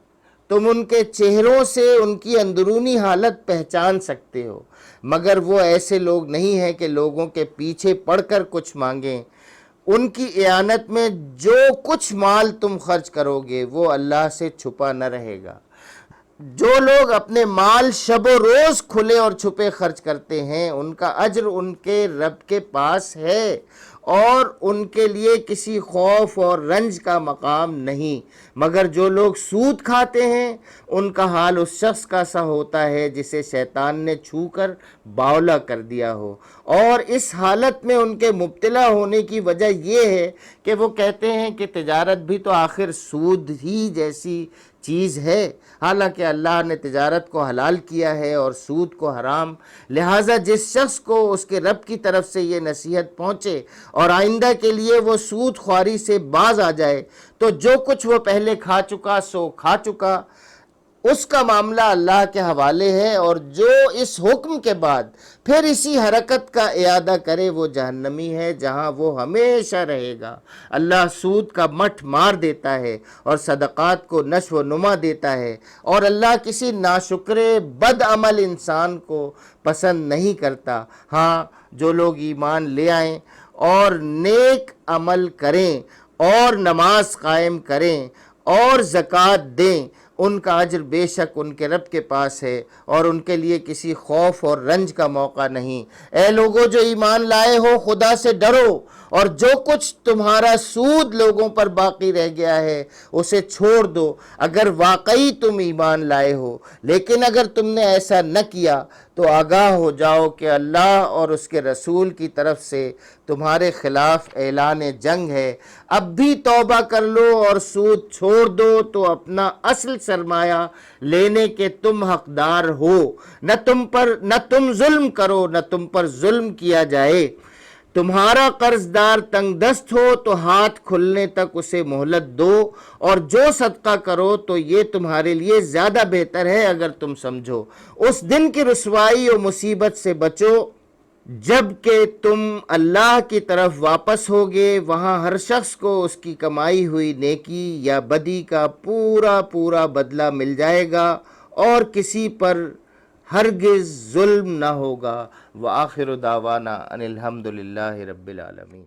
تم ان کے چہروں سے ان کی اندرونی حالت پہچان سکتے ہو، مگر وہ ایسے لوگ نہیں ہیں کہ لوگوں کے پیچھے پڑ کر کچھ مانگیں۔ ان کی اعانت میں جو کچھ مال تم خرچ کرو گے وہ اللہ سے چھپا نہ رہے گا۔ جو لوگ اپنے مال شب و روز کھلے اور چھپے خرچ کرتے ہیں ان کا اجر ان کے رب کے پاس ہے، اور ان کے لیے کسی خوف اور رنج کا مقام نہیں۔ مگر جو لوگ سود کھاتے ہیں ان کا حال اس شخص کا سا ہوتا ہے جسے شیطان نے چھو کر باولا کر دیا ہو، اور اس حالت میں ان کے مبتلا ہونے کی وجہ یہ ہے کہ وہ کہتے ہیں کہ تجارت بھی تو آخر سود ہی جیسی چیز ہے، حالانکہ اللہ نے تجارت کو حلال کیا ہے اور سود کو حرام۔ لہٰذا جس شخص کو اس کے رب کی طرف سے یہ نصیحت پہنچے اور آئندہ کے لیے وہ سود خواری سے باز آ جائے تو جو کچھ وہ پہلے کھا چکا سو کھا چکا، اس کا معاملہ اللہ کے حوالے ہے، اور جو اس حکم کے بعد پھر اسی حرکت کا اعادہ کرے وہ جہنمی ہے جہاں وہ ہمیشہ رہے گا۔ اللہ سود کا مٹھ مار دیتا ہے اور صدقات کو نشو و نما دیتا ہے، اور اللہ کسی ناشکر بد عمل انسان کو پسند نہیں کرتا۔ ہاں، جو لوگ ایمان لے آئیں اور نیک عمل کریں اور نماز قائم کریں اور زکوٰۃ دیں، ان کا اجر بے شک ان کے رب کے پاس ہے، اور ان کے لیے کسی خوف اور رنج کا موقع نہیں۔ اے لوگو جو ایمان لائے ہو، خدا سے ڈرو، اور جو کچھ تمہارا سود لوگوں پر باقی رہ گیا ہے اسے چھوڑ دو اگر واقعی تم ایمان لائے ہو۔ لیکن اگر تم نے ایسا نہ کیا تو آگاہ ہو جاؤ کہ اللہ اور اس کے رسول کی طرف سے تمہارے خلاف اعلان جنگ ہے۔ اب بھی توبہ کر لو اور سود چھوڑ دو تو اپنا اصل سرمایہ لینے کے تم حقدار ہو۔ نہ تم ظلم کرو، نہ تم پر ظلم کیا جائے۔ تمہارا قرض دار تنگ دست ہو تو ہاتھ کھلنے تک اسے مہلت دو، اور جو صدقہ کرو تو یہ تمہارے لیے زیادہ بہتر ہے اگر تم سمجھو۔ اس دن کی رسوائی و مصیبت سے بچو جب کہ تم اللہ کی طرف واپس ہوگے، وہاں ہر شخص کو اس کی کمائی ہوئی نیکی یا بدی کا پورا پورا بدلہ مل جائے گا، اور کسی پر ہرگز ظلم نہ ہوگا۔ وآخر دعوانا ان الحمد للہ رب العالمین۔